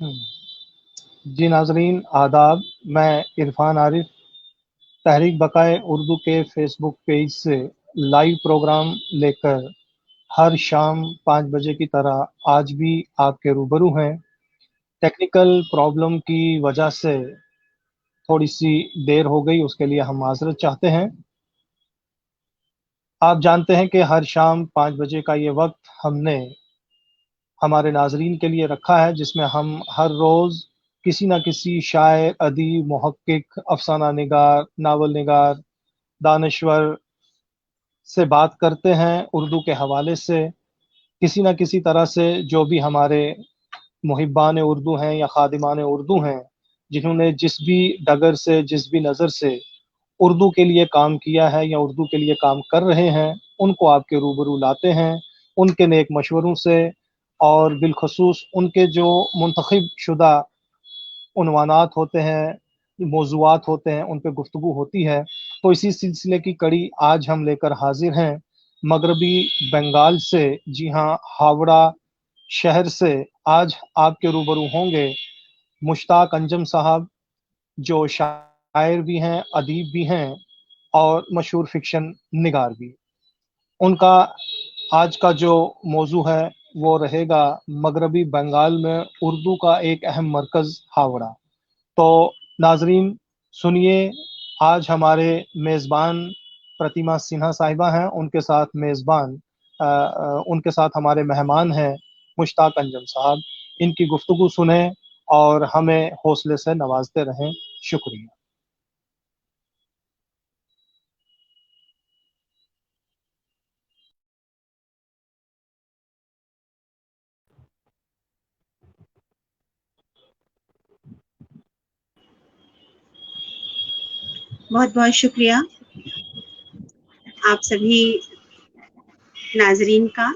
جی ناظرین آداب، میں عرفان عارف تحریک بقائے اردو کے فیس بک پیج سے لائیو پروگرام لے کر ہر شام 5 بجے کی طرح آج بھی آپ کے روبرو ہیں۔ ٹیکنیکل پرابلم کی وجہ سے تھوڑی سی دیر ہو گئی، اس کے لیے ہم معذرت چاہتے ہیں۔ آپ جانتے ہیں کہ ہر شام 5 بجے کا یہ وقت ہم نے ہمارے ناظرین کے لیے رکھا ہے، جس میں ہم ہر روز کسی نہ کسی شاعر، ادیب، محقق، افسانہ نگار، ناول نگار، دانشور سے بات کرتے ہیں اردو کے حوالے سے، کسی نہ کسی طرح سے جو بھی ہمارے محبان اردو ہیں یا خادمان اردو ہیں، جنہوں نے جس بھی ڈگر سے، جس بھی نظر سے اردو کے لیے کام کیا ہے یا اردو کے لیے کام کر رہے ہیں، ان کو آپ کے روبرو لاتے ہیں، ان کے نیک مشوروں سے، اور بالخصوص ان کے جو منتخب شدہ عنوانات ہوتے ہیں، موضوعات ہوتے ہیں، ان پہ گفتگو ہوتی ہے۔ تو اسی سلسلے کی کڑی آج ہم لے کر حاضر ہیں مغربی بنگال سے، جی ہاں، ہاوڑہ شہر سے۔ آج آپ کے روبرو ہوں گے مشتاق انجم صاحب، جو شاعر بھی ہیں، ادیب بھی ہیں، اور مشہور فکشن نگار بھی۔ ان کا آج کا جو موضوع ہے وہ رہے گا مغربی بنگال میں اردو کا ایک اہم مرکز ہاوڑہ۔ تو ناظرین سنیے، آج ہمارے میزبان پرتیما سنہا صاحبہ ہیں، ان کے ساتھ ان کے ساتھ ہمارے مہمان ہیں مشتاق انجم صاحب۔ ان کی گفتگو سنیں اور ہمیں حوصلے سے نوازتے رہیں۔ شکریہ۔ بہت بہت شکریہ آپ سبھی ناظرین کا،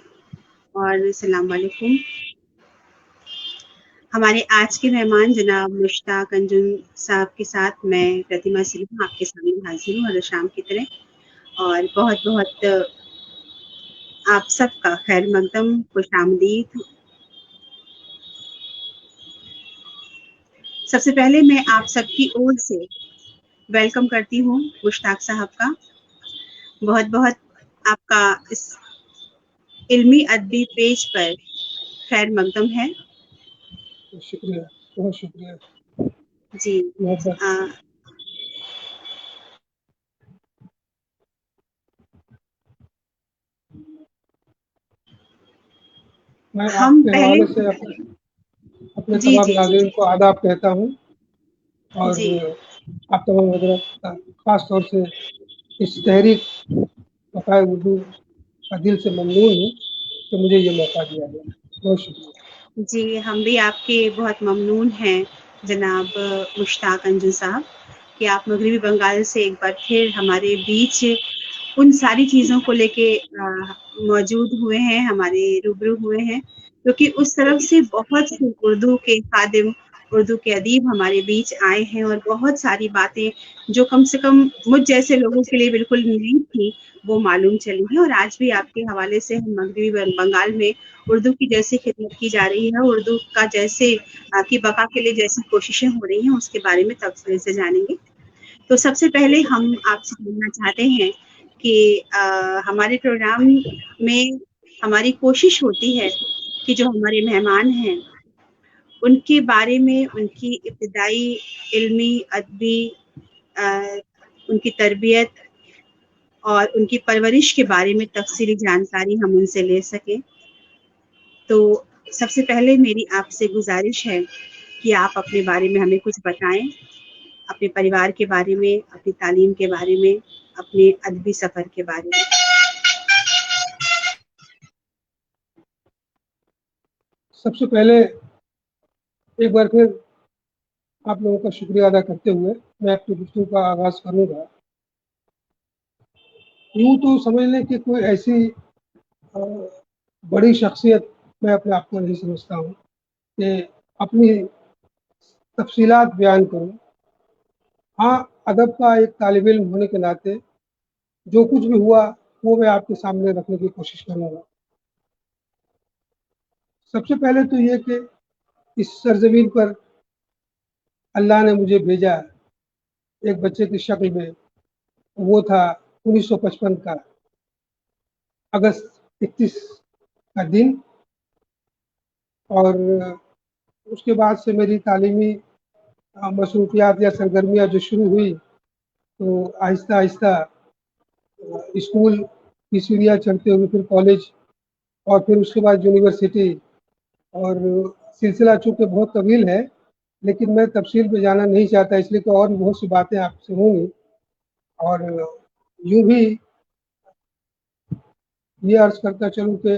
اور السلام علیکم۔ ہمارے آج کے مہمان جناب مشتاق انجم صاحب کے ساتھ میں پرتیما سنہا آپ کے سامنے حاضر ہوں ہر شام کی طرح، اور بہت بہت آپ سب کا خیر مقدم، خوش آمدید۔ سب سے پہلے میں آپ سب کی اور سے ویلکم کرتی ہوں مشتاق صاحب کا۔ بہت بہت آپ کا اس علمی ادبی پیج پر خیر مقدم ہے۔ شکریہ، بہت شکریہ۔ جی محبت میں آپ ہم کے پہلے حوالے سے اپنے جی تمام جی جی ناظرین کو آداب کہتا ہوں، اور جی آپ تمام حضرات کا خاص طور سے اس تحریک بقائے اردو کا دل سے ممنون ہوں کہ مجھے یہ موقع دیا گیا۔ بہت شکریہ۔ جی ہم بھی آپ کے بہت ممنون ہیں جناب مشتاق انجم صاحب کہ آپ مغربی بنگال سے ایک بار پھر ہمارے بیچ ان ساری چیزوں کو لے کے موجود ہوئے ہیں، ہمارے روبرو ہوئے ہیں، کیونکہ اس طرف سے بہت سے اردو کے خادم، اردو کے ادیب ہمارے بیچ آئے ہیں، اور بہت ساری باتیں جو کم سے کم مجھ جیسے لوگوں کے لیے بالکل نئی تھی وہ معلوم چلی ہیں۔ اور آج بھی آپ کے حوالے سے ہم مغربی بنگال میں اردو کی جیسی خدمت کی جا رہی ہے، اردو کا جیسے کی بقا کے لیے جیسی کوششیں ہو رہی ہیں، اس کے بارے میں تفصیل سے جانیں گے۔ تو سب سے پہلے ہم آپ سے جاننا چاہتے ہیں کہ ہمارے پروگرام میں ہماری کوشش ہوتی ہے کہ جو ہمارے مہمان ہیں ان کے بارے میں، ان کی ابتدائی علمی ادبی ان کی تربیت اور ان کی پرورش کے بارے میں تفصیلی جانکاری ہم ان سے لے سکیں۔ تو سب سے پہلے میری آپ سے گزارش ہے کہ آپ اپنے بارے میں ہمیں کچھ بتائیں، اپنے پریوار کے بارے میں، اپنی تعلیم کے بارے میں، اپنے ادبی سفر کے بارے میں۔ سب سے پہلے ایک بار پھر آپ لوگوں کا شکریہ ادا کرتے ہوئے میں اپنی گفتگو کا آغاز کروں گا۔ یوں تو سمجھ لیں کہ کوئی ایسی بڑی شخصیت میں اپنے آپ کو نہیں سمجھتا ہوں کہ اپنی تفصیلات بیان کروں۔ ہاں، ادب کا ایک طالب علم ہونے کے ناطے جو کچھ بھی ہوا وہ میں آپ کے سامنے رکھنے کی کوشش کروں گا۔ سب سے پہلے تو یہ کہ इस सरजमीन पर अल्लाह ने मुझे भेजा एक बच्चे की शक्ल में, वो था 1955 का अगस्त 31 का दिन। और उसके बाद से मेरी तालीमी मसरूफियात या सरगर्मियाँ जो शुरू हुई, तो आहिस्ता आहिस्ता स्कूल की सीढ़ियाँ चढ़ते हुए फिर कॉलेज और फिर उसके बाद यूनिवर्सिटी। और सिलसिला चूँकि बहुत तवील है, लेकिन मैं तफसील में जाना नहीं चाहता, इसलिए कि और भी बहुत सी बातें आपसे होंगी। और यूँ भी ये अर्ज़ करता चलूँ कि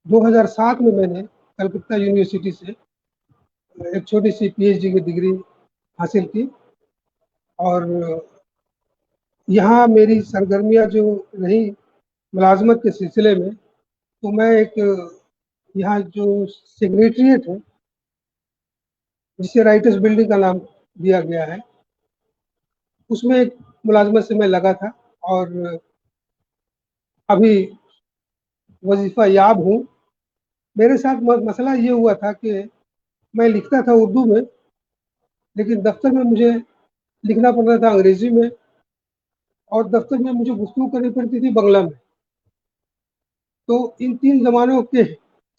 2007 में मैंने कलकत्ता यूनिवर्सिटी से एक छोटी सी पीएचडी की डिग्री हासिल की। और यहाँ मेरी सरगर्मियाँ जो रही मुलाजमत के सिलसिले में, तो मैं एक यहाँ जो सेक्रेटरीट है, जिसे राइटर्स बिल्डिंग का नाम दिया गया है, उसमें एक मुलाजमत से मैं लगा था और अभी वजीफ़ा याब हूँ। मेरे साथ मसला ये हुआ था कि मैं लिखता था उर्दू में, लेकिन दफ्तर में मुझे लिखना पड़ता था अंग्रेजी में, और दफ्तर में मुझे गुफ्तगू करनी पड़ती थी बांग्ला में। तो इन तीन ज़बानों के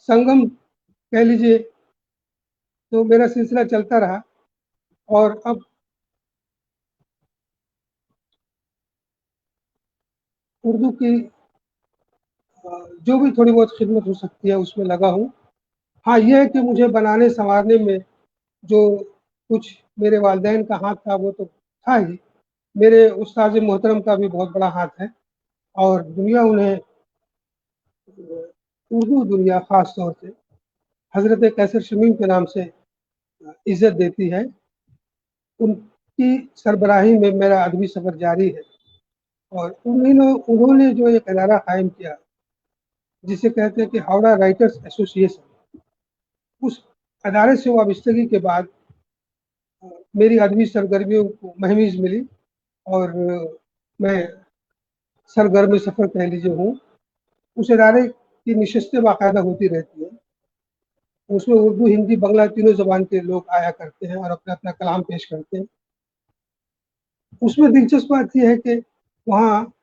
संगम कह लीजिए, तो मेरा सिलसिला चलता रहा। और अब उर्दू की जो भी थोड़ी बहुत खिदमत हो सकती है उसमें लगा हूँ। हाँ, ये है कि मुझे बनाने संवारने में जो कुछ मेरे वालिदैन का हाथ था वो तो था ही, मेरे उस्ताद मोहतरम का भी बहुत बड़ा हाथ है। और दुनिया उन्हें, उर्दू दुनिया ख़ास तौर से हज़रत कैसर शमीम के नाम से इज़्ज़त देती है। उनकी सरबराही में मेरा अदबी सफ़र जारी है। और उन्होंने जो एक इदारा कायम किया जिसे कहते हैं कि हावड़ा राइटर्स एसोसिएशन, उस अदारे से वाबस्तगी के बाद मेरी अदबी सरगर्मियों को महमीज मिली और मैं सरगर्म सफ़र कह लीजिए हूँ। उस इदारे की नशिस्तें बाकायदा होती रहती हैं, उसमें उर्दू, हिंदी, बांग्ला तीनों ज़बान के लोग आया करते हैं और अपना अपना कलाम पेश करते हैं। उसमें दिलचस्प बात यह है कि वहाँ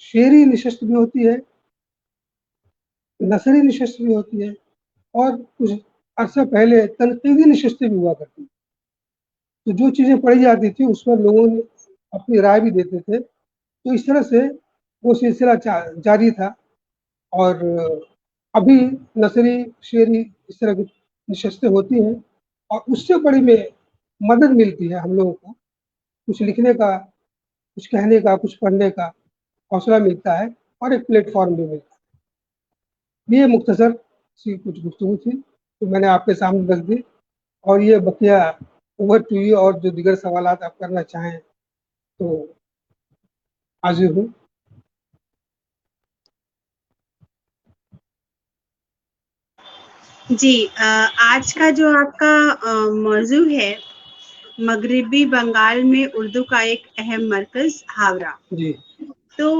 शेरी नशिस्त भी होती है, नसरी नशिस्त भी होती है, और कुछ अरसा पहले तनकीदी नशिस्तें भी हुआ करती। तो जो चीज़ें पढ़ी जाती थी उस पर लोगों ने अपनी राय भी देते थे। तो इस तरह से वो सिलसिला जारी था। और अभी नसरी, शेरी इस तरह की नशिस्तें होती हैं, और उससे बड़ी में मदद मिलती है हम लोगों को, कुछ लिखने का, कुछ कहने का, कुछ पढ़ने का हौसला मिलता है, और एक प्लेटफॉर्म भी मिलता है। ये मुख्तसर सी कुछ गुफ्तगू थी तो मैंने आपके सामने रख दी, और ये बकिया ओवर टू यू, और जो दीगर सवालात आप करना चाहें तो हाजिर हूँ। जी, आज का जो आपका मौजू है, मगरिबी बंगाल में उर्दू का एक अहम मरकज़ हावड़ा। जी। तो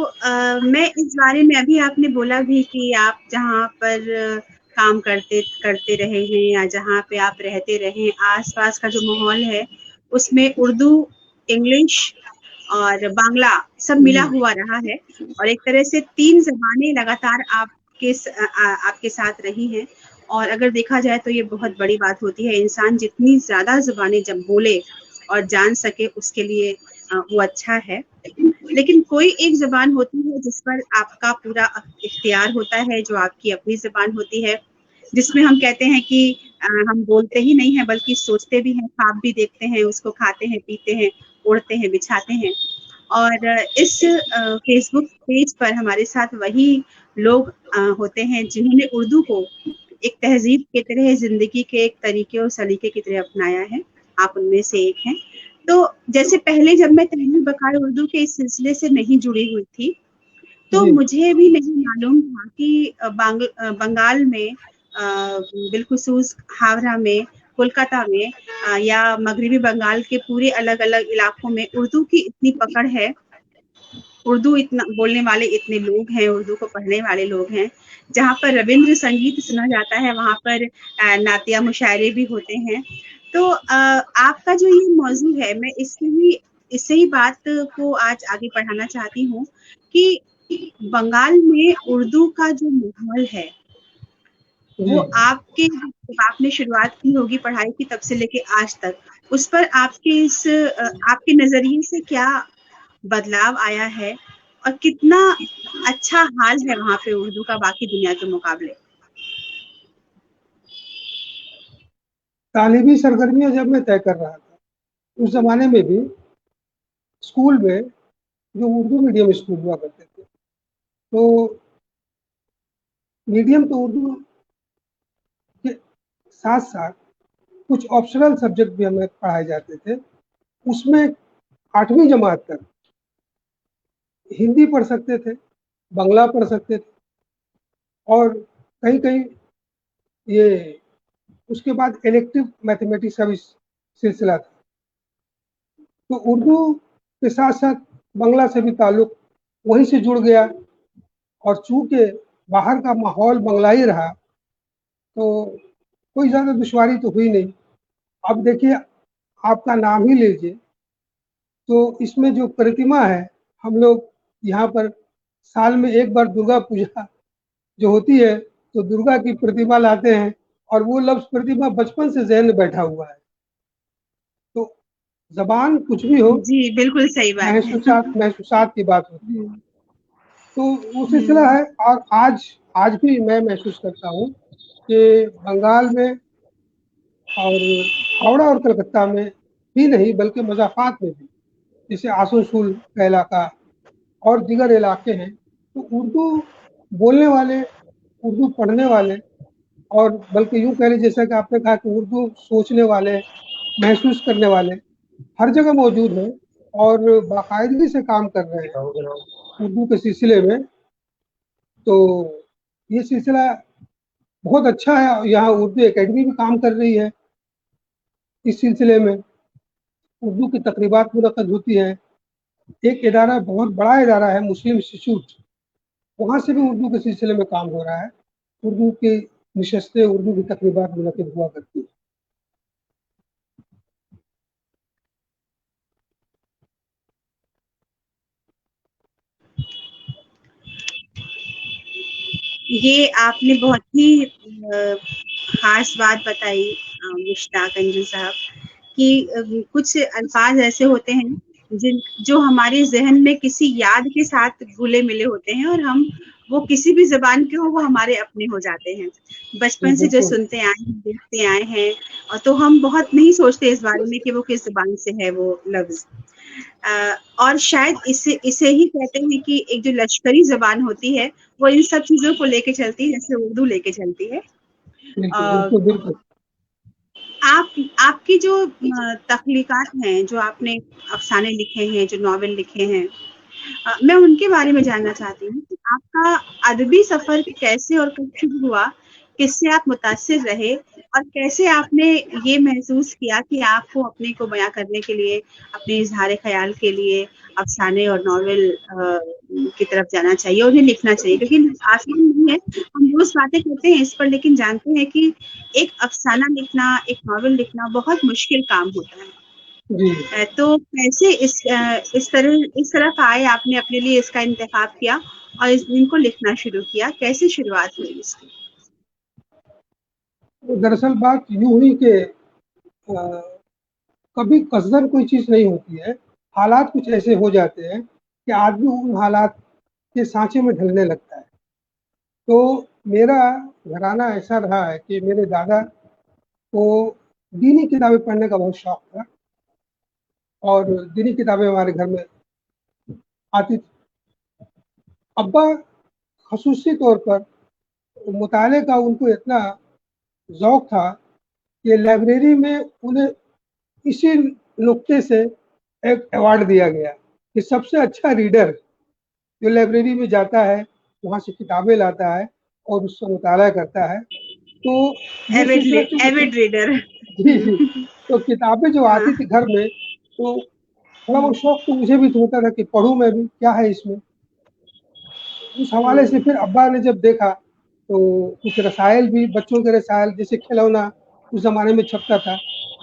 मैं इस बारे में, अभी आपने बोला भी कि आप जहाँ पर काम करते करते रहे हैं या जहाँ पे आप रहते रहे, आसपास का जो माहौल है उसमें उर्दू, इंग्लिश और बांग्ला सब मिला हुआ रहा है, और एक तरह से 3 ज़बानें लगातार आपके साथ रही हैं। और अगर देखा जाए तो ये बहुत बड़ी बात होती है, इंसान जितनी ज़्यादा ज़बानें जब बोले और जान सके उसके लिए वो अच्छा है। लेकिन कोई एक ज़बान होती है जिस पर आपका पूरा इख्तियार होता है, जो आपकी अपनी ज़बान होती है, जिसमें हम कहते हैं कि हम बोलते ही नहीं हैं बल्कि सोचते भी हैं, ख्वाब भी देखते हैं, उसको खाते हैं, पीते हैं, ओढ़ते हैं, बिछाते हैं। और इस फेसबुक पेज पर हमारे साथ वही लोग होते हैं जिन्होंने उर्दू को एक तहज़ीब की तरह, ज़िंदगी के एक तरीके और सलीके की तरह अपनाया है। आप उनमें से एक हैं। तो जैसे पहले जब मैं तहरीर बकार उर्दू के इस सिलसिले से नहीं जुड़ी हुई थी, तो मुझे भी नहीं मालूम था कि बंगाल में बिलखुसूस हावड़ा में, कोलकाता में या मगरिबी बंगाल के पूरे अलग-अलग इलाकों में उर्दू की इतनी पकड़ है اردو اتنا بولنے والے اتنے لوگ ہیں، اردو کو پڑھنے والے لوگ ہیں، جہاں پر روندر سنگیت سنا جاتا ہے وہاں پر نعتیہ مشاعرے بھی ہوتے ہیں. تو آپ کا جو یہ موضوع ہے، میں اس سے ہی بات کو آج آگے بڑھانا چاہتی ہوں کہ بنگال میں اردو کا جو ماحول ہے وہ آپ کے جب آپ نے شروعات کی ہوگی پڑھائی کی تب سے لے کے آج تک، اس پر آپ کے نظریے سے کیا بدلاؤ آیا ہے اور کتنا اچھا حال ہے وہاں پہ اردو کا باقی دنیا کے مقابلے؟ تعلیمی سرگرمیاں جب میں طے کر رہا تھا اس زمانے میں بھی اسکول میں جو اردو میڈیم اسکول ہوا کرتے تھے تو میڈیم تو اردو کے ساتھ ساتھ کچھ آپشنل سبجیکٹ بھی ہمیں پڑھائے جاتے تھے. اس میں 8ویں جماعت تک ہندی پڑھ سکتے تھے، بنگلہ پڑھ سکتے تھے، اور کہیں کہیں یہ اس کے بعد الیکٹو میتھمیٹکس کا بھی سلسلہ تھا. تو اردو کے ساتھ ساتھ بنگلہ سے بھی تعلق وہیں سے جڑ گیا، اور چونکہ باہر کا ماحول بنگالی رہا تو کوئی زیادہ دشواری تو ہوئی نہیں. اب دیکھیے آپ کا نام ہی لیجیے تو اس میں جو پرتما ہے، ہم لوگ یہاں پر سال میں ایک بار درگا پوجا جو ہوتی ہے تو درگا کی پرتما لاتے ہیں، اور وہ لفظ پرتما بچپن سے ذہن میں بیٹھا ہوا ہے. تو زبان کچھ بھی ہو، جی بالکل صحیح بات ہے. محسوسات کی بات ہوتی ہے. تو وہ سلسلہ ہے، اور آج بھی میں محسوس کرتا ہوں کہ بنگال میں اور ہاوڑہ اور کلکتہ میں بھی نہیں بلکہ مضافات میں بھی، جیسے آسنسول کا علاقہ اور دیگر علاقے ہیں، تو اردو بولنے والے، اردو پڑھنے والے، اور بلکہ یوں کہہ لیجیے جیسا کہ آپ نے کہا کہ اردو سوچنے والے، محسوس کرنے والے ہر جگہ موجود ہیں اور باقاعدگی سے کام کر رہے ہیں اردو کے سلسلے میں. تو یہ سلسلہ بہت اچھا ہے. یہاں اردو اکیڈمی بھی کام کر رہی ہے. اس سلسلے میں اردو کی تقریبات منعقد ہوتی ہیں. ایک ادارہ بہت بڑا ادارہ ہے مسلم انسٹیٹیوٹ، وہاں سے بھی اردو کے سلسلے میں کام ہو رہا ہے. اردو کی نشستیں، اردو کی تقریبات منعقد ہوا کرتی ہیں. یہ آپ نے بہت ہی خاص بات بتائی مشتاق انجم صاحب، کہ کچھ الفاظ ایسے ہوتے ہیں جو ہمارے ذہن میں کسی یاد کے ساتھ گھلے ملے ہوتے ہیں، اور ہم وہ کسی بھی زبان کے ہو وہ ہمارے اپنے ہو جاتے ہیں. بچپن سے جو سنتے آئے ہیں، دیکھتے آئے ہیں، اور تو ہم بہت نہیں سوچتے اس بارے میں کہ وہ کس زبان سے ہے وہ لفظ. اور شاید اسے ہی کہتے ہیں کہ ایک جو لشکری زبان ہوتی ہے وہ ان سب چیزوں کو لے کے چلتی ہے جیسے اردو لے کے چلتی ہے. بالکل. آپ کی جو تخلیقات ہیں، جو آپ نے افسانے لکھے ہیں، جو ناول لکھے ہیں، میں ان کے بارے میں جاننا چاہتی ہوں کہ آپ کا ادبی سفر کیسے اور کب شروع ہوا، کس سے آپ متاثر رہے، اور کیسے آپ نے یہ محسوس کیا کہ آپ کو اپنے کو بیاں کرنے کے لیے، اپنے اظہار خیال کے لیے افسانے اور ناول کی طرف جانا چاہیے، انہیں لکھنا چاہیے. کیونکہ آسان نہیں ہے، ہم روز باتیں کرتے ہیں اس پر، لیکن جانتے ہیں کہ ایک افسانہ لکھنا، ایک ناول لکھنا بہت مشکل کام ہوتا ہے. تو کیسے اس طرف آئے، آپ نے اپنے لیے اس کا انتخاب کیا اور ان کو لکھنا شروع کیا، کیسے شروعات ہوئی اس کی؟ دراصل بات یوں ہوئی کہ کبھی قصدن کوئی چیز نہیں ہوتی ہے، حالات کچھ ایسے ہو جاتے ہیں کہ آدمی ان حالات کے سانچے میں ڈھلنے لگتا ہے. تو میرا گھرانہ ایسا رہا ہے کہ میرے دادا کو دینی کتابیں پڑھنے کا بہت شوق تھا، اور دینی کتابیں ہمارے گھر میں آتی تھی. ابا خصوصی طور پر مطالعے کا ان کو اتنا ذوق تھا کہ لائبریری میں انہیں اسی نقطے سے ایک ایوارڈ دیا گیا کہ سب سے اچھا ریڈر جو لائبریری میں جاتا ہے، وہاں سے کتابیں لاتا ہے اور اس کا مطالعہ کرتا ہے. تو یہ سلسلہ ایوڈ ریڈر. جی تو کتابیں جو آتی تھی گھر میں، تو थोड़ा बहुत शौक तो मुझे भी होता था कि पढ़ूं मैं भी, क्या है इसमें। उस हवाले से फिर अब्बा ने जब देखा तो कुछ रसायल भी, बच्चों के रसायल जैसे खिलौना उस ज़माने में छपता था,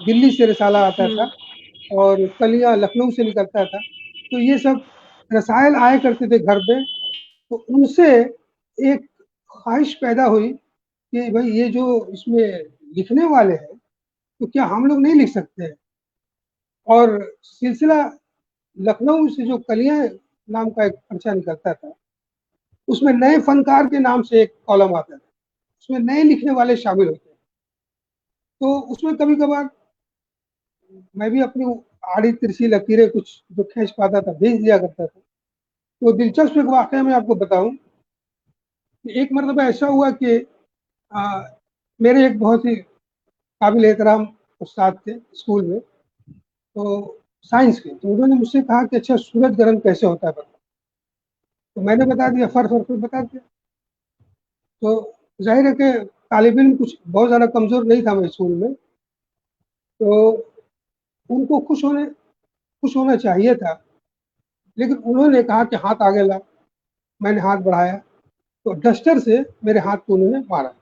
दिल्ली से रसाला आता था और कलियाँ लखनऊ से निकलता था, तो ये सब रसायल आया करते थे घर पे। तो उनसे एक ख्वाहिश पैदा हुई कि भाई ये जो इसमें लिखने वाले हैं, तो क्या हम लोग नहीं लिख सकते हैं। और सिलसिला लखनऊ से जो कलियाँ नाम का एक पर्चा निकलता था, उसमें नए फनकार के नाम से एक कॉलम आता था, उसमें नए लिखने वाले शामिल होते हैं। तो उसमें कभी कभार मैं भी अपनी आड़ी तिरछी लकीरें कुछ जो खींच पाता था भेज दिया करता था। तो दिलचस्प एक वाक़या मैं आपको बताऊं कि एक मरतबा ऐसा हुआ कि आ, मेरे एक बहुत ही काबिल एहतराम उस्ताद थे स्कूल में, तो साइंस के, तो उन्होंने मुझसे कहा कि अच्छा सूरज ग्रहण कैसे होता है बता। तो मैंने बता दिया, फर्क बता दिया। तो जाहिर है कि तालिब इल्म कुछ बहुत ज़्यादा कमज़ोर नहीं था मैं स्कूल में, तो उनको खुश होना चाहिए था, लेकिन उन्होंने कहा कि हाथ आगे ला। मैंने हाथ बढ़ाया तो डस्टर से मेरे हाथ को उन्होंने मारा।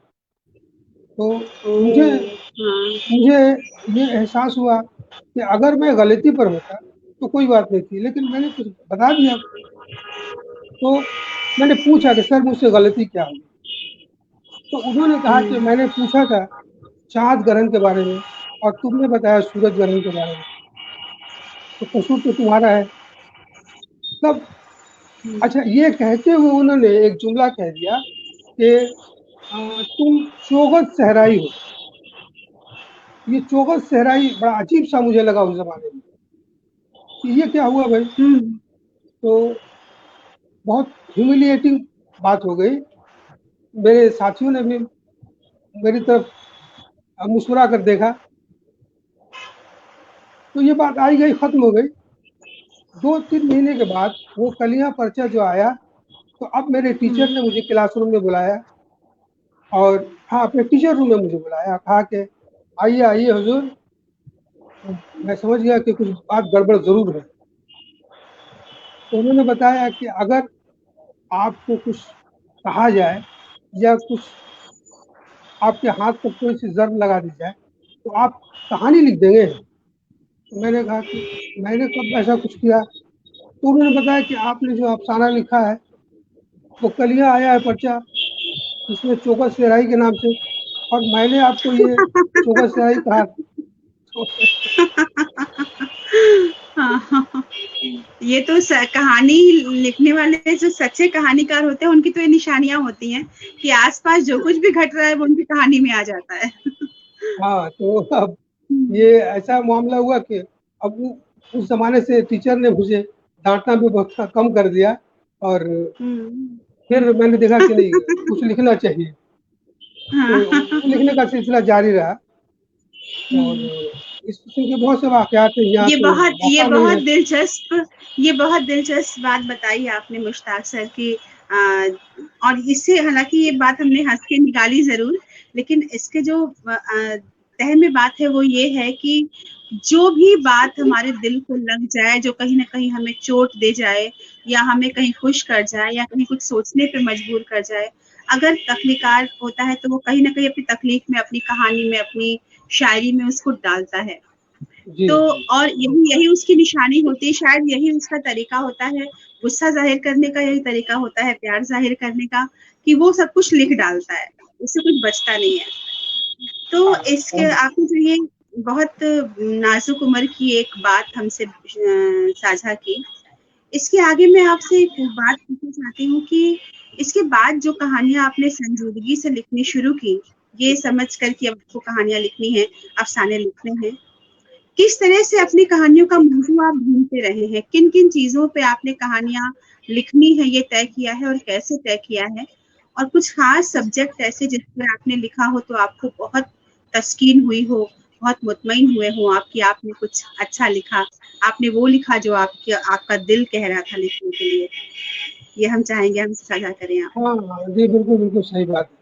तो मुझे मुझे ये एहसास हुआ कि अगर मैं गलती पर होता तो कोई बात नहीं थी, लेकिन मैंने कुछ बता दिया। तो मैंने पूछा कि सर मुझसे गलती क्या हुई। तो उन्होंने कहा कि मैंने पूछा था चाँद ग्रहण के बारे में और तुमने बताया सूरज ग्रहण के बारे में, तो कसूर तो तुम्हारा है। तब अच्छा, ये कहते हुए उन्होंने एक जुमला कह दिया कि तुम चौगस सहराई हो। ये चौगस सहराई बड़ा अजीब सा मुझे लगा उस जमाने में कि ये क्या हुआ भाई। तो बहुत ह्यूमिलिएटिंग बात हो गई। मेरे साथियों ने भी मेरी तरफ मुस्कुरा कर देखा, तो ये बात आई गई, खत्म हो गई। 2-3 महीने के बाद वो कलियां पर्चा जो आया, तो अब मेरे टीचर ने मुझे क्लासरूम में बुलाया और हाँ, अपने टीचर रूम में मुझे बुलाया, कहा कि आइए आइए हुजूर। तो मैं समझ गया कि कुछ बात गड़बड़ जरूर है। तो उन्होंने बताया कि अगर आपको कुछ कहा जाए या कुछ आपके हाथ पर कोई सी जर्ब लगा दी जाए तो आप कहानी लिख देंगे। तो मैंने कहा कि मैंने कब ऐसा कुछ किया। तो उन्होंने बताया कि आपने जो अफसाना लिखा है वो कलियां आया है पर्चा, इसमें चौकस सेराई के नाम से, और मैंने आपको ये चौकस सेराई कहा। तो ये तो कहानी लिखने वाले जो सच्चे कहानीकार होते हैं उनकी तो ये निशानियां होती हैं कि आसपास जो कुछ भी घट रहा है वो उनकी कहानी में आ जाता है। हाँ, तो अब ये ऐसा मामला हुआ कि अब उस जमाने से टीचर ने मुझे डांटना भी बहुत कम कर दिया और फिर मैंने देखा कि नहीं, कुछ लिखना चाहिए। तो लिखने का सिलसिला जारी रहा और इस किस्म के बहुत से वाकयात हैं, यहाँ तो ये मौका नहीं बहुत है। दिलचस्प बात बताई आपने मुश्ताक सर की। और इससे हालांकि ये बात हमने हंस के निकाली जरूर, लेकिन इसके जो तह में बात है वो ये है कि जो भी बात हमारे दिल को लग जाए, जो कहीं ना कहीं हमें चोट दे जाए या हमें कहीं खुश कर जाए या कहीं कुछ सोचने पे मजबूर कर जाए, अगर तख्लीकार होता है तो वो कहीं ना कहीं अपनी तकलीफ में, अपनी कहानी में, अपनी शायरी में उसको डालता है। जी तो जी और यही उसकी निशानी होती है, शायद यही उसका तरीका होता है, गुस्सा जाहिर करने का यही तरीका होता है, प्यार जाहिर करने का, कि वो सब कुछ लिख डालता है, उससे कुछ बचता नहीं है। तो हाँ। इसके आपने जो ये बहुत नाजुक उम्र की एक बात हमसे साझा की, इसके आगे मैं आपसे एक बात पूछना चाहती हूँ कि इसके बाद जो कहानियां आपने संजीदगी से लिखनी शुरू की, ये समझ कर कि अब आपको कहानियां लिखनी है, अफसाने लिखने हैं, किस तरह से अपनी कहानियों का मौजू आप ढूंढते रहे हैं, किन किन चीजों पे आपने कहानियां लिखनी है ये तय किया है और कैसे तय किया है, और कुछ खास सब्जेक्ट ऐसे जिस पर आपने लिखा हो तो आपको बहुत तस्कीन हुई हो, बहुत मुतमईन हुए हो आपकी आपने कुछ अच्छा लिखा, आपने वो लिखा जो आपका दिल कह रहा था लिखने के लिए, ये हम चाहेंगे हम साझा करें आप। हाँ हाँ, जी बिल्कुल बिल्कुल सही बात है।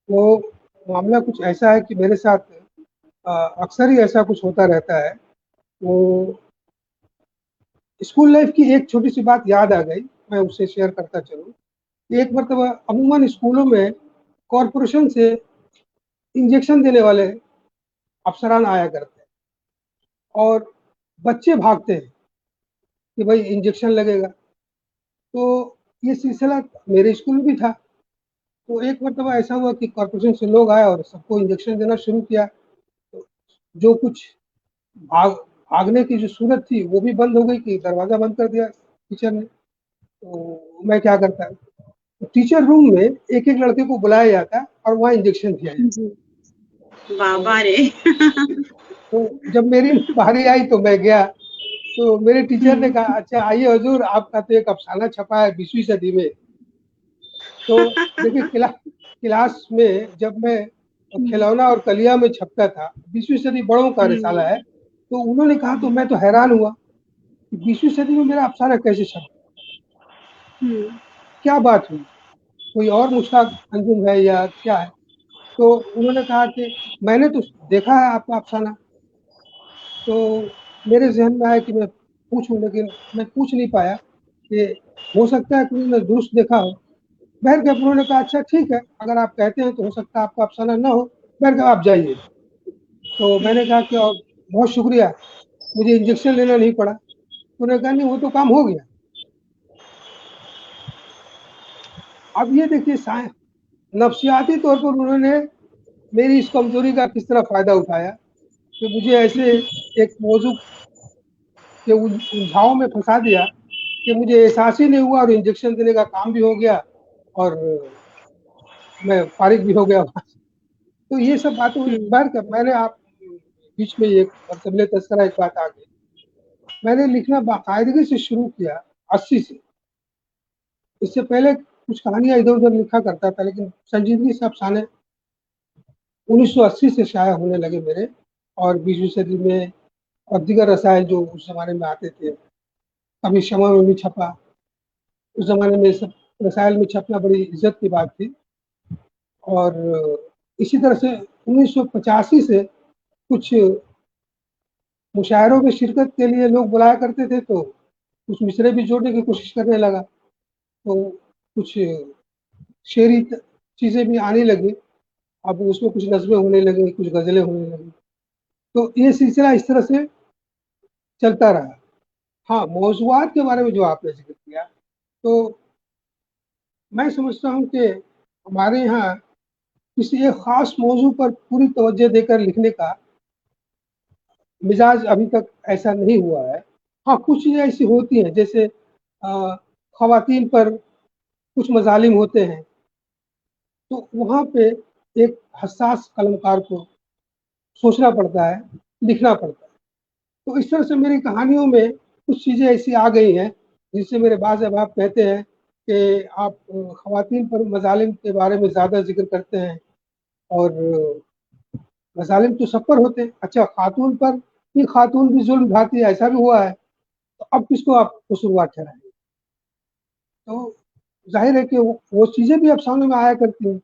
वो मामला कुछ ऐसा है कि मेरे साथ अक्सर ही ऐसा कुछ होता रहता है। वो स्कूल लाइफ की एक छोटी सी बात याद आ गई, मैं उससे शेयर करता चलूँ। एक मरतबा अमूमन स्कूलों में कॉरपोरेशन से इंजेक्शन देने वाले अफसरान आया करते हैं और बच्चे भागते हैं कि भाई इंजेक्शन लगेगा। तो ये सिलसिला मेरे स्कूल में भी था। तो एक मरतबा ऐसा हुआ कि कॉरपोरेशन से लोग आए और सबको इंजेक्शन देना शुरू किया। तो जो कुछ भागने की जो सूरत थी वो भी बंद हो गई कि दरवाज़ा बंद कर दिया टीचर ने। तो मैं क्या करता, तो टीचर रूम में एक-एक लड़के को बुलाया जाता और वहाँ इंजेक्शन दिया जाता। जी, बाबा रे। तो जब मेरी बारी आई तो मैं गया, तो मेरे टीचर ने कहा, अच्छा आइए हुजूर, आपका तो एक अफ़साना छपा है 20वीं सदी में। तो देखिए क्लास में जब मैं खिलौना और कलिया में छपता था, 20वीं सदी बड़ों का रिसाला है, तो उन्होंने कहा तो मैं तो हैरान हुआ कि 20वीं सदी में मेरा अफ़साना कैसे छप, क्या बात हुई? कोई और मुश्ताक अंजुम है या क्या है? तो उन्होंने कहा कि मैंने तो देखा है आपका अफ़साना। तो मेरे ज़हन में आया कि मैं पूछूँ, लेकिन मैं पूछ नहीं पाया कि हो सकता है कि उन्होंने दुरुस्त देखा हो। बहरकैफ उन्होंने कहा अच्छा ठीक है, अगर आप कहते हैं तो हो सकता है आपका अफ़साना ना हो, बहरकैफ आप जाइए। तो मैंने कहा कि और बहुत शुक्रिया, मुझे इंजेक्शन लेना नहीं पड़ा। उन्होंने कहा नहीं वो तो काम हो गया। अब ये देखिए नफ्सियाती तौर पर उन्होंने मेरी इस कमज़ोरी का किस तरह फ़ायदा उठाया कि मुझे ऐसे एक मौज़ू के उलझाव में फँसा दिया कि मुझे एहसास ही नहीं हुआ और इंजेक्शन देने का काम भी हो गया और मैं फ़ारिग भी हो गया वहाँ से। तो ये सब बातें हुई। बहरकैफ मैंने आप बीच में एक बतौर तज़किरा एक बात आ गई। मैंने लिखना बाकायदगी से शुरू किया 80 से। इससे पहले कुछ कहानियाँ इधर-उधर लिखा करता था, लेकिन संजीदगी से अफ़साने 1980 से शाया होने लगे मेरे, और 20वीं सदी में और दीगर रसायल जो उस ज़माने में आते थे। कभी शमा में भी छपा। उस ज़माने में सब रसायल में छपना बड़ी इज़्ज़त की बात थी। और इसी तरह से 1985 से कुछ मुशायरों में शिरकत के लिए लोग बुलाया करते थे, तो कुछ मिसरे भी जोड़ने की कोशिश करने लगा। तो कुछ शेरी चीज़ें भी आने लगी। अब उसमें कुछ नज़्में होने लगी, कुछ गज़लें होने लगी। तो ये सिलसिला इस तरह से चलता रहा। हाँ, मौज़ूआत के बारे में जो आपने ज़िक्र किया, तो मैं समझता हूँ कि हमारे यहाँ किसी एक ख़ास मौज़ू पर पूरी तवज्जो देकर लिखने का मिज़ाज अभी तक ऐसा नहीं हुआ है। हाँ, कुछ चीज़ें ऐसी होती हैं, जैसे ख़वातीन पर कुछ मज़ालिम होते हैं, तो वहाँ पे एक हसास कलमकार को सोचना पड़ता है, लिखना पड़ता है। तो इस तरह से मेरी कहानियों में कुछ चीज़ें ऐसी आ गई हैं, जिससे मेरे बाज़ अहबाब कहते हैं कि आप ख़वातीन पर मज़ालिम के बारे में ज़्यादा ज़िक्र करते हैं, और मज़ालिम तो सब पर होते हैं। अच्छा, ख़ातून पर भी ख़ातून भी ज़ुल्म ढाती है, ऐसा भी हुआ है, तो अब किसको आप कसूरवार ठहराएँगे? तो ज़ाहिर है कि वो चीज़ें भी अफ़सानों में आया करती हैं।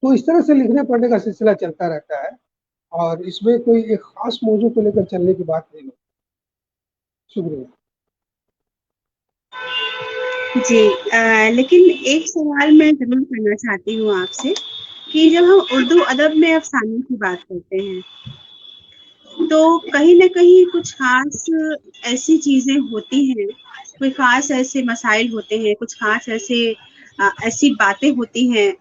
तो इस तरह से लिखने पढ़ने का सिलसिला चलता रहता है, और इसमें कोई एक ख़ास मौज़ू को लेकर चलने की बात नहीं होती। शुक्रिया। जी, लेकिन एक सवाल मैं ज़रूर करना चाहती हूँ आपसे कि जब हम उर्दू अदब में अफ़सानों की बात करते हैं, तो कहीं न कहीं कुछ ख़ास ऐसी चीज़ें होती हैं, कोई ख़ास ऐसे मसाइल होते हैं, कुछ ख़ास ऐसी बातें होती हैं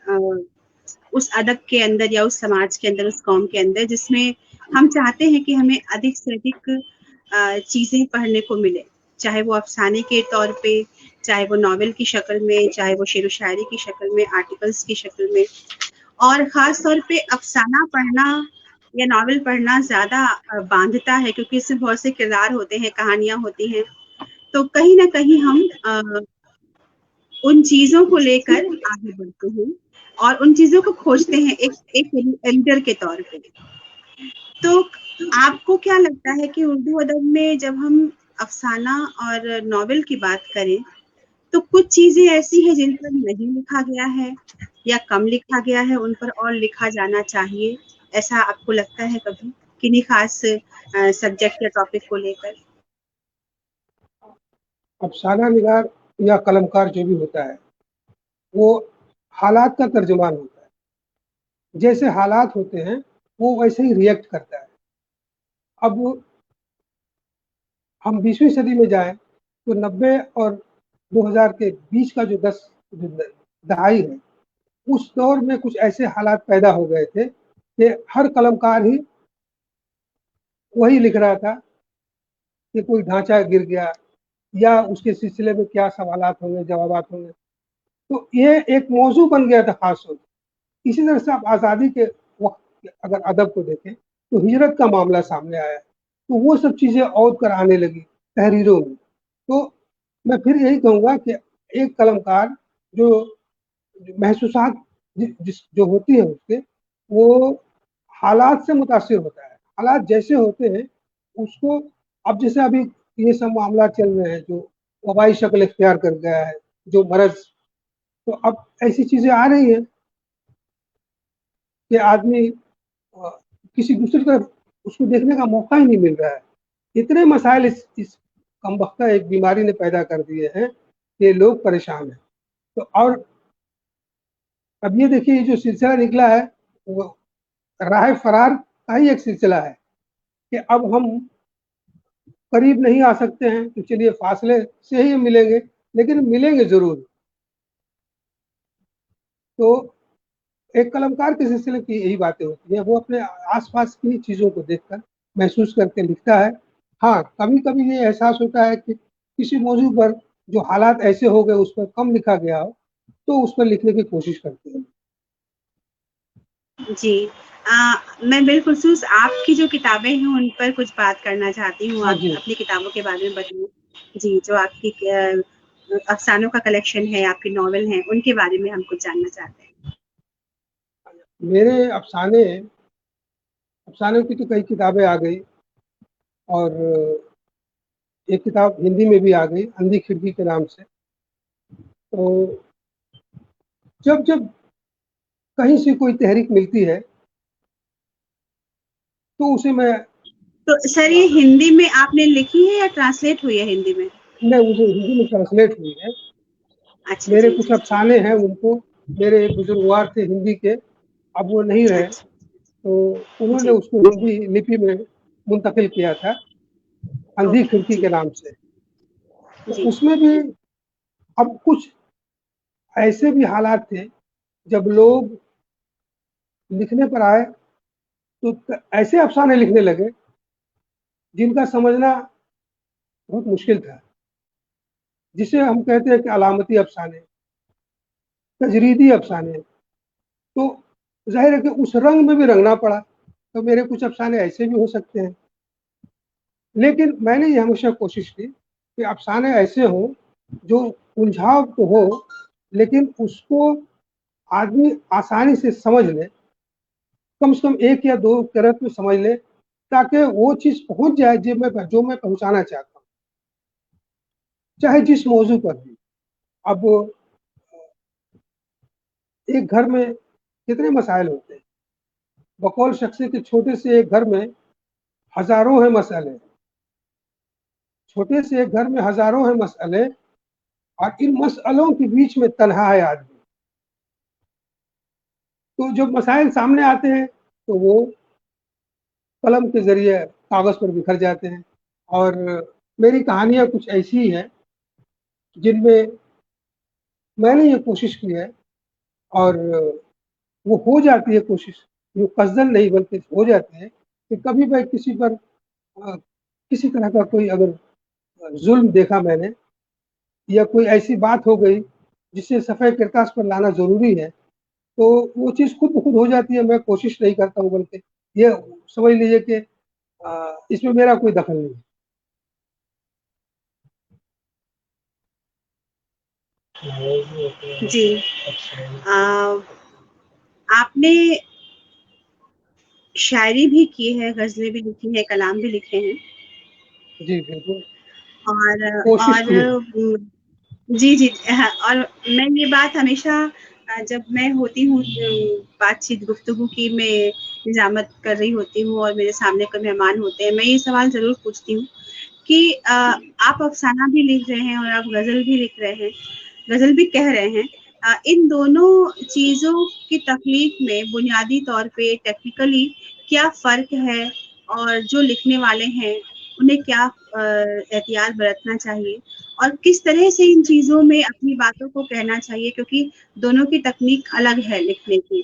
उस अदब के अंदर या उस समाज के अंदर, उस कौम के अंदर, जिसमें हम चाहते हैं कि हमें अधिक से अधिक चीज़ें पढ़ने को मिले। चाहे वो अफ़साने के तौर पे, चाहे वो नॉवेल की शक्ल में, चाहे वो शेर व शायरी की शक्ल में, आर्टिकल्स की शक्ल में। और ख़ास तौर पे अफ़साना पढ़ना या नॉवेल पढ़ना ज़्यादा बाँधता है, क्योंकि इसमें बहुत से किरदार होते हैं, कहानियाँ होती हैं। तो कहीं न कहीं हम उन चीज़ों को लेकर आगे बढ़ते हैं और उन चीज़ों को खोजते हैं एक रीडर के तौर पे। तो आपको क्या लगता है कि उर्दू अदब में जब हम अफ़साना और नॉवेल की बात करें, तो कुछ चीज़ें ऐसी हैं जिन पर नहीं लिखा गया है या कम लिखा गया है, उन पर और लिखा जाना चाहिए, ऐसा आपको लगता है कभी? किन्हीं ख़ास सब्जेक्ट या टॉपिक को लेकर? अफसाना निगार या कलमकार जो भी होता है वो हालात का तर्जुमान होता है। जैसे हालात होते हैं वो वैसे ही रिएक्ट करता है। अब हम 20वीं सदी में जाएं तो 90 और 2000 के बीच का जो दहाई है, उस दौर में कुछ ऐसे हालात पैदा हो गए थे कि हर कलमकार ही वही लिख रहा था कि कोई ढांचा गिर गया या उसके सिलसिले में क्या सवालात होंगे, जवाबात होंगे। तो ये एक मौजू बन गया था खास तौर पर। इसी तरह से आप आज़ादी के वक्त अगर अदब को देखें तो हिजरत का मामला सामने आया, तो वो सब चीज़ें औद कर आने लगी तहरीरों में। तो मैं फिर यही कहूँगा कि एक कलमकार जो महसूसात जो होती है उसके, वो हालात से मुतासिर होता है। हालात जैसे होते हैं उसको, अब जैसे अभी ये सब मामला चल रहे हैं जो वबाई शक्ल इख्तियार कर गया है, जो मरज, तो अब ऐसी चीजें आ रही हैं कि आदमी किसी दूसरी तरफ उसको देखने का मौका ही नहीं मिल रहा है। इतने मसाइल इस कमबख्ता एक बीमारी ने पैदा कर दिए हैं कि लोग परेशान हैं। तो और अब ये देखिए जो सिलसिला निकला है वो राह फरार का ही एक सिलसिला है कि अब हम करीब नहीं आ सकते हैं तो चलिए फासले से ही मिलेंगे, लेकिन मिलेंगे जरूर। तो एक कलमकार के सिलसिले की यही बातें होती है, वो अपने आसपास की चीज़ों को देखकर महसूस करके लिखता है। हाँ, कभी कभी ये एहसास होता है कि किसी मौजू पर जो हालात ऐसे हो गए उस पर कम लिखा गया हो तो उस पर लिखने की कोशिश करते हैं। जी, मैं बिलखुसूस आपकी जो किताबें हैं उन पर कुछ बात करना चाहती हूँ। हाँ आप जी। अपनी किताबों के बारे में बताइए। जी, जो आपकी अफसानों का कलेक्शन है, आपकी नॉवेल हैं, उनके बारे में हम कुछ जानना चाहते हैं। मेरे अफसाने की तो कई किताबें आ गई और एक किताब हिंदी में भी आ गई, अंधी खिड़की के नाम से। तो जब जब कहीं से कोई तहरीक मिलती है तो उसे मैं तो सर ये हिंदी में आपने लिखी है या ट्रांसलेट हुई है हिंदी में? उसे हिंदी में ट्रांसलेट हुई है। अच्छा, मेरे जी कुछ जी जी। अफसाने हैं, उनको मेरे एक बुजुर्गवार थे हिंदी के, अब वो नहीं रहे, अच्छा, तो उन्होंने जी उसको हिंदी लिपि में मुंतकिल किया था अंधी ओके खिड़की जी के नाम से। तो जी उसमें भी अब कुछ ऐसे भी हालात थे जब लोग लिखने पर आए तो ऐसे अफसाने लिखने लगे जिनका समझना बहुत मुश्किल था, जिसे हम कहते हैं कि अलामती अफसाने, तजरीदी अफसाने। तो जाहिर है कि उस रंग में भी रंगना पड़ा। तो मेरे कुछ अफसाने ऐसे भी हो सकते हैं, लेकिन मैंने ये हमेशा कोशिश की कि अफसाने ऐसे हों जो उलझाव तो हो लेकिन उसको आदमी आसानी से समझ ले, कम से कम एक या दो तरफ में समझ ले, ताकि वो चीज़ पहुंच जाए जो मैं पहुंचाना चाहता हूँ, चाहे जिस मौजू पर भी। अब एक घर में कितने मसाइल होते हैं, बकौल शख्स के छोटे से एक घर में हजारों हैं मसले, छोटे से एक घर में हजारों हैं मसले, और इन मसलों के बीच में तन्हा है आदमी। तो जब मसाइल सामने आते हैं तो वो कलम के जरिए कागज पर बिखर जाते हैं। और मेरी कहानियां कुछ ऐसी हैं जिनमें मैंने ये कोशिश की है और वो हो जाती है कोशिश, जो कसदन नहीं बल्कि हो जाती है कि कभी मैं किसी पर किसी तरह का कोई अगर जुल्म देखा मैंने या कोई ऐसी बात हो गई जिसे सफ़ेद किरतास पर लाना ज़रूरी है, तो वो चीज़ खुद ब खुद हो जाती है। मैं कोशिश नहीं करता हूँ, बल्कि ये समझ लीजिए कि इसमें मेरा कोई दखल नहीं है। जी। आपने शायरी भी की है, गजलें भी लिखी है, कलाम भी लिखे हैं जी बिल्कुल, कोशिश और की है। जी जी हाँ, और मैं ये बात हमेशा जब मैं होती हूँ बातचीत गुफ्तगू की, मैं निजामत कर रही होती हूँ और मेरे सामने कोई मेहमान होते हैं, मैं ये सवाल ज़रूर पूछती हूँ کہ آپ अफसाना भी लिख रहे हैं और आप गजल भी लिख रहे हैं, गजल भी कह रहे हैं। इन दोनों चीजों की तख्लीक में बुनियादी तौर पे टेक्निकली क्या फर्क है, और जो लिखने वाले हैं उन्हें क्या एहतियात बरतना चाहिए, और किस तरह से इन चीजों में अपनी बातों को कहना चाहिए, क्योंकि दोनों की तकनीक अलग है लिखने की।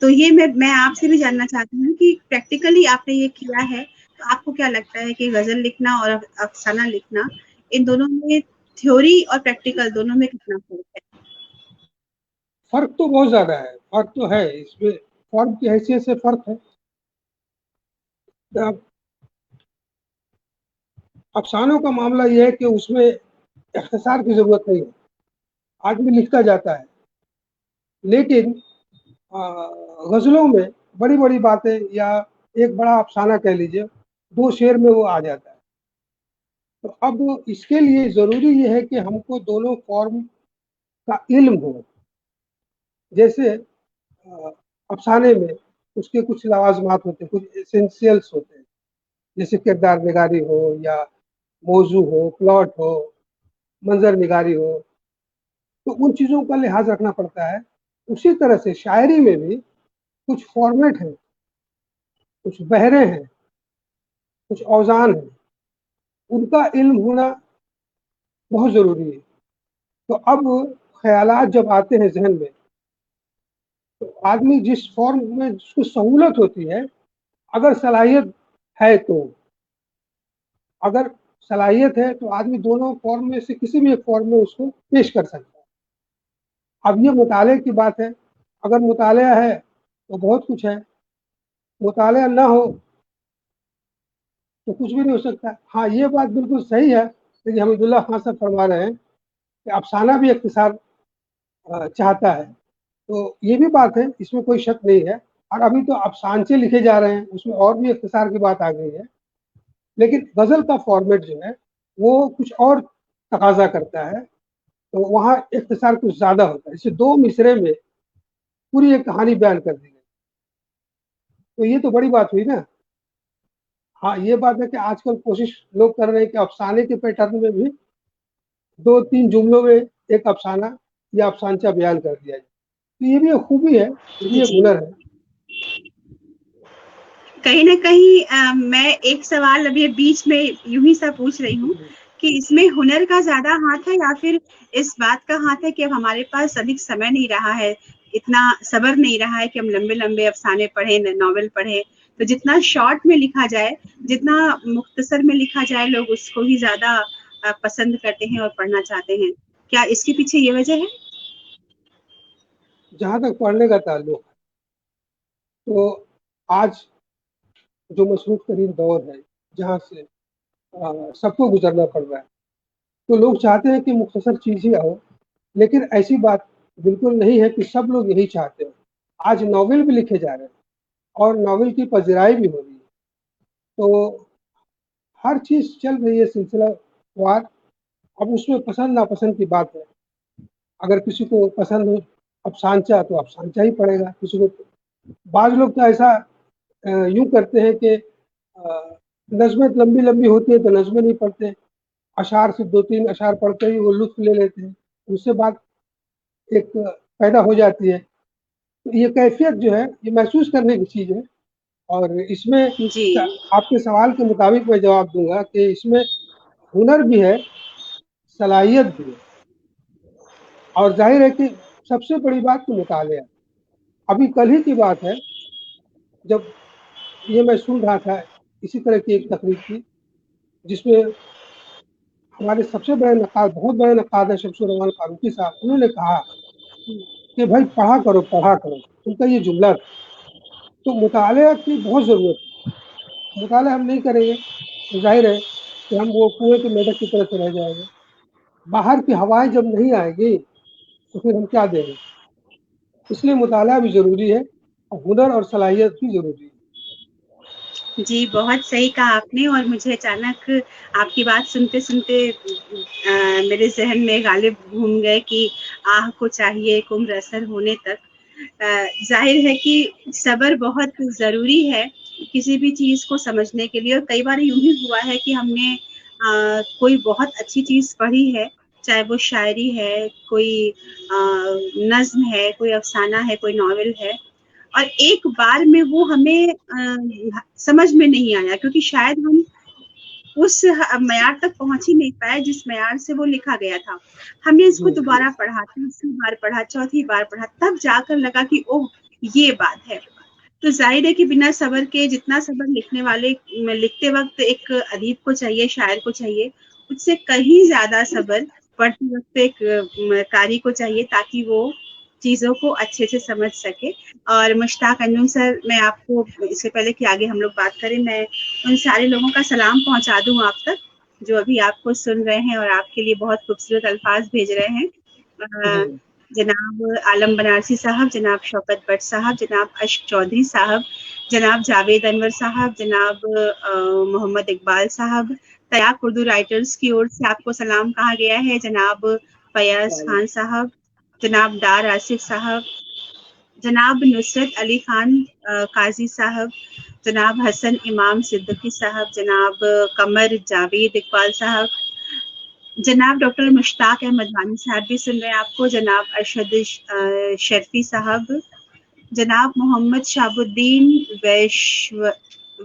तो ये मैं आपसे भी जानना चाहती हूँ कि प्रैक्टिकली आपने ये किया है, तो आपको क्या लगता है कि गजल लिखना और अफसाना लिखना, इन दोनों में थ्योरी और प्रैक्टिकल दोनों में कितना फर्क है? फर्क तो बहुत ज्यादा है, फर्क तो है, इसमें फॉर्म की हैसियत से फर्क है। अफसानों का मामला यह है कि उसमें इख्तिसार की जरूरत नहीं है, आदमी लिखता जाता है। लेकिन गजलों में बड़ी बड़ी बातें या एक बड़ा अफसाना कह लीजिए 2 शेर में वो आ जाता है। तो अब इसके लिए जरूरी ये है कि हमको दोनों फॉर्म का इल्म हो। जैसे अफसाने में उसके कुछ लवाजमात होते हैं, कुछ एसेंशियल्स होते हैं, जैसे किरदार निगारी हो या मौजू हो, प्लॉट हो, मंजर निगारी हो, तो उन चीज़ों का लिहाज रखना पड़ता है। उसी तरह से शायरी में भी कुछ फॉर्मेट हैं, कुछ बहरे हैं, कुछ औजान हैं, उनका इल्म होना बहुत ज़रूरी है। तो अब ख्यालात जब आते हैं जहन में, तो आदमी जिस फॉर्म में जिसको सहूलत होती है, अगर सलाहियत है तो अगर सलाहियत है तो आदमी दोनों फॉर्म में से किसी भी एक फॉर्म में उसको पेश कर सकता है। अब ये मुताले की बात है, अगर मुतालिया है तो बहुत कुछ है, मुतालिया ना हो तो कुछ भी नहीं हो सकता। हाँ, ये बात बिल्कुल सही है, लेकिन हमीदुल्लाह खान साहब फरमा रहे हैं कि अफसाना भी इख्तिसार चाहता है, तो ये भी बात है, इसमें कोई शक नहीं है। और अभी तो अफसानचे लिखे जा रहे हैं, उसमें और भी इख्तिसार की बात आ गई है। लेकिन गज़ल का फॉर्मेट जो है वो कुछ और तकाजा करता है, तो वहाँ इख्तिसार कुछ ज़्यादा होता है। जैसे 2 मिसरे में पूरी एक कहानी बयान कर दी गई, तो ये तो बड़ी बात हुई ना। हाँ, ये बात है कि आजकल कोशिश लोग कर रहे हैं कि अफसाने के पैटर्न में भी 2-3 जुमलों में एक अफसाना या अफसानचा बयान कर दिया जाए। तो ये भी एक खूबी है, ये भी एक हुनर है। कहीं ना कहीं मैं एक सवाल अभी बीच में यूं ही सा पूछ रही हूँ कि इसमें हुनर का ज्यादा हाथ है, या फिर इस बात का हाथ है कि अब हमारे पास अधिक समय नहीं रहा है, इतना सब्र नहीं रहा है कि हम लंबे लंबे अफसाने पढ़े, नॉवेल पढ़े। तो जितना शॉर्ट में लिखा जाए, जितना मुख्तसर में लिखा जाए, लोग उसको ही ज्यादा पसंद करते हैं और पढ़ना चाहते हैं। क्या इसके पीछे ये वजह है? जहाँ तक पढ़ने का ताल्लुक है, तो आज जो मसरूफ तरीन दौर है, जहाँ से सबको गुजरना पड़ रहा है, तो लोग चाहते हैं कि मुख्तसर चीज़ ही हो। लेकिन ऐसी बात बिल्कुल नहीं है कि सब लोग यही चाहते हैं। आज नॉवेल भी लिखे जा रहे हैं और नॉवेल की पजराई भी हो रही है, तो हर चीज़ चल रही है सिलसिलावार। अब उसमें पसंद नापसंद की बात है। अगर किसी को पसंद हो अफसानचा तो अफसानचा ही पड़ेगा, किसी को। बाज़ लोग तो ऐसा यूँ करते हैं कि नज़्में लंबी लंबी होती है तो नज़्में नहीं पढ़ते, अशार से 2-3 अशार पढ़ते ही वो लुत्फ़ ले लेते हैं, उससे बात एक पैदा हो जाती है। तो ये कैफ़ियत जो है, ये महसूस करने की चीज़ है। और इसमें आपके सवाल के मुताबिक मैं जवाब दूंगा कि इसमें हुनर भी है, सलाहियत भी है, और जाहिर है कि सबसे बड़ी बात तो मुतालिया। अभी कल ही की बात है, जब ये मैं सुन रहा था इसी तरह की एक तकरीर की, जिसमें हमारे सबसे बड़े नक़ाद, बहुत बड़े नक़ाद हैं शमसुर रहमान फारूकी साहब, उन्होंने कहा कि भाई पढ़ा करो, पढ़ा करो। उनका ये जुमला था। तो मुतालिया की बहुत ज़रूरत है। मुतालिया हम नहीं करेंगे तो जाहिर है कि हम वो कुएं के मेढक की तरह से रह जाएंगे। बाहर की हवाएं जब नहीं आएगी तो फिर हम क्या देंगे। इसलिए मुतालिया भी ज़रूरी है और हुनर और सलाहियत भी ज़रूरी है। जी, बहुत सही कहा आपने। और मुझे अचानक आपकी बात सुनते सुनते मेरे जहन में गालिब घूम गए कि आह को चाहिए एक उम्र असर होने तक। जाहिर है कि सब्र बहुत ज़रूरी है, کسی بھی چیز کو سمجھنے کے لیے. اور کئی بار یوں ہی ہوا ہے کہ ہم نے کوئی بہت اچھی چیز پڑھی ہے، چاہے وہ شاعری ہے، کوئی نظم ہے، کوئی افسانہ ہے، کوئی ناول ہے، اور ایک بار میں وہ ہمیں سمجھ میں نہیں آیا، کیونکہ شاید ہم اس معیار تک پہنچ ہی نہیں پائے جس معیار سے وہ لکھا گیا تھا. ہم نے اس کو دوبارہ پڑھا، تیسری بار پڑھا، چوتھی بار پڑھا، تب جا کر لگا کہ اوہ یہ بات ہے. تو ظاہر ہے کہ بنا صبر کے، جتنا صبر لکھنے والے لکھتے وقت ایک ادیب کو چاہیے، شاعر کو چاہیے، اس سے کہیں زیادہ صبر پڑھتے وقت ایک قاری کو چاہیے، تاکہ وہ چیزوں کو اچھے سے سمجھ سکے. اور مشتاق انجم سر، میں آپ کو اس سے پہلے کہ آگے ہم لوگ بات کریں، میں ان سارے لوگوں کا سلام پہنچا دوں آپ تک جو ابھی آپ کو سن رہے ہیں اور آپ کے لیے بہت خوبصورت الفاظ بھیج رہے ہیں. جناب عالم بنارسی صاحب، جناب شوکت بٹ صاحب، جناب اشک چودھری صاحب، جناب جاوید انور صاحب، جناب محمد اقبال صاحب، تیاق اردو رائٹرز کی اور سے آپ کو سلام کہا گیا ہے. جناب فیاض خان صاحب، جناب ڈار آصف صاحب، جناب نصرت علی خان قاضی صاحب، جناب حسن امام صدیقی صاحب، جناب قمر جاوید اقبال صاحب، جناب ڈاکٹر مشتاق احمد وانی صاحب بھی سن رہے ہیں آپ کو، جناب ارشد شرفی صاحب، جناب محمد شہاب الدین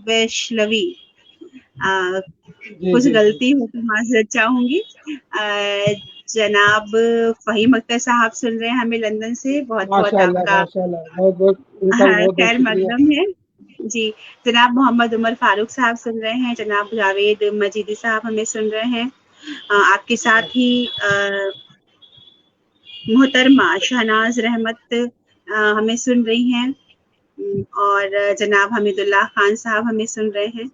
ویشلوی، کچھ غلطی ہو تو معذرت چاہوں گی. جناب فہیم اختر صاحب سن رہے ہیں ہمیں لندن سے، بہت بہت آپ کا خیر مقدم ہے جی. جناب محمد عمر فاروق صاحب سن رہے ہیں، جناب جاوید مجیدی صاحب ہمیں سن رہے ہیں. آپ کے ساتھ ہی محترمہ شہناز رحمت ہمیں سن رہی ہیں، اور جناب حمید اللہ خان صاحب ہمیں سن رہے ہیں،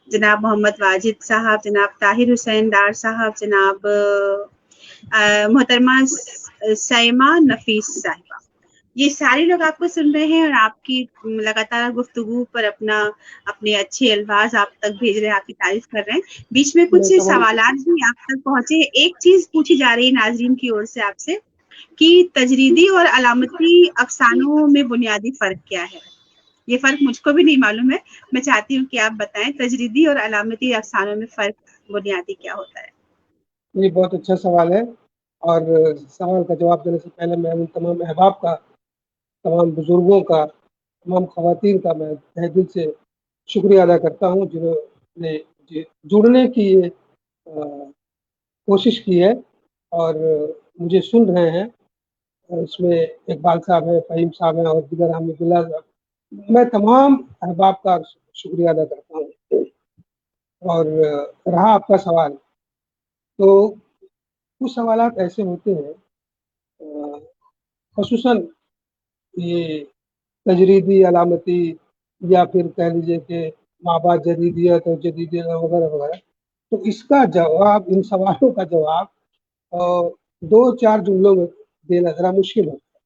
جناب محمد واجد صاحب، جناب طاہر حسین ڈار صاحب، جناب محترمہ سیمہ نفیس صاحبہ. یہ سارے لوگ آپ کو سن رہے ہیں اور آپ کی لگاتار گفتگو پر اپنے اچھے الفاظ آپ تک بھیج رہے ہیں، آپ کی تعریف کر رہے ہیں. بیچ میں کچھ سوالات بھی آپ تک پہنچے. ایک چیز پوچھی جا رہی ہے ناظرین کی اور سے آپ سے کہ تجریدی اور علامتی افسانوں میں بنیادی فرق کیا ہے؟ یہ فرق مجھ کو بھی نہیں معلوم ہے، میں چاہتی ہوں کہ آپ بتائیں تجریدی اور علامتی افسانوں میں فرق بنیادی کیا ہوتا ہے؟ یہ بہت اچھا سوال ہے، اور سوال کا جواب دینے سے پہلے میں ان تمام احباب کا، تمام بزرگوں کا، تمام خواتین کا میں تہ دل سے شکریہ ادا کرتا ہوں جنہوں نے جڑنے کی کوشش کی ہے اور مجھے سن رہے ہیں. اس میں اقبال صاحب ہیں، فہیم صاحب ہیں اور دیگر حمید اللہ صاحب. میں تمام احباب کا شکریہ ادا کرتا ہوں. اور رہا آپ کا سوال، تو کچھ سوالات ایسے ہوتے ہیں خصوصاً یہ تجریدی، علامتی، یا پھر کہہ لیجیے کہ مابعد جدیدیت اور جدیدیت وغیرہ وغیرہ، تو اس کا جواب، ان سوالوں کا جواب 2-4 جملوں میں دینا ذرا مشکل ہوتا ہے.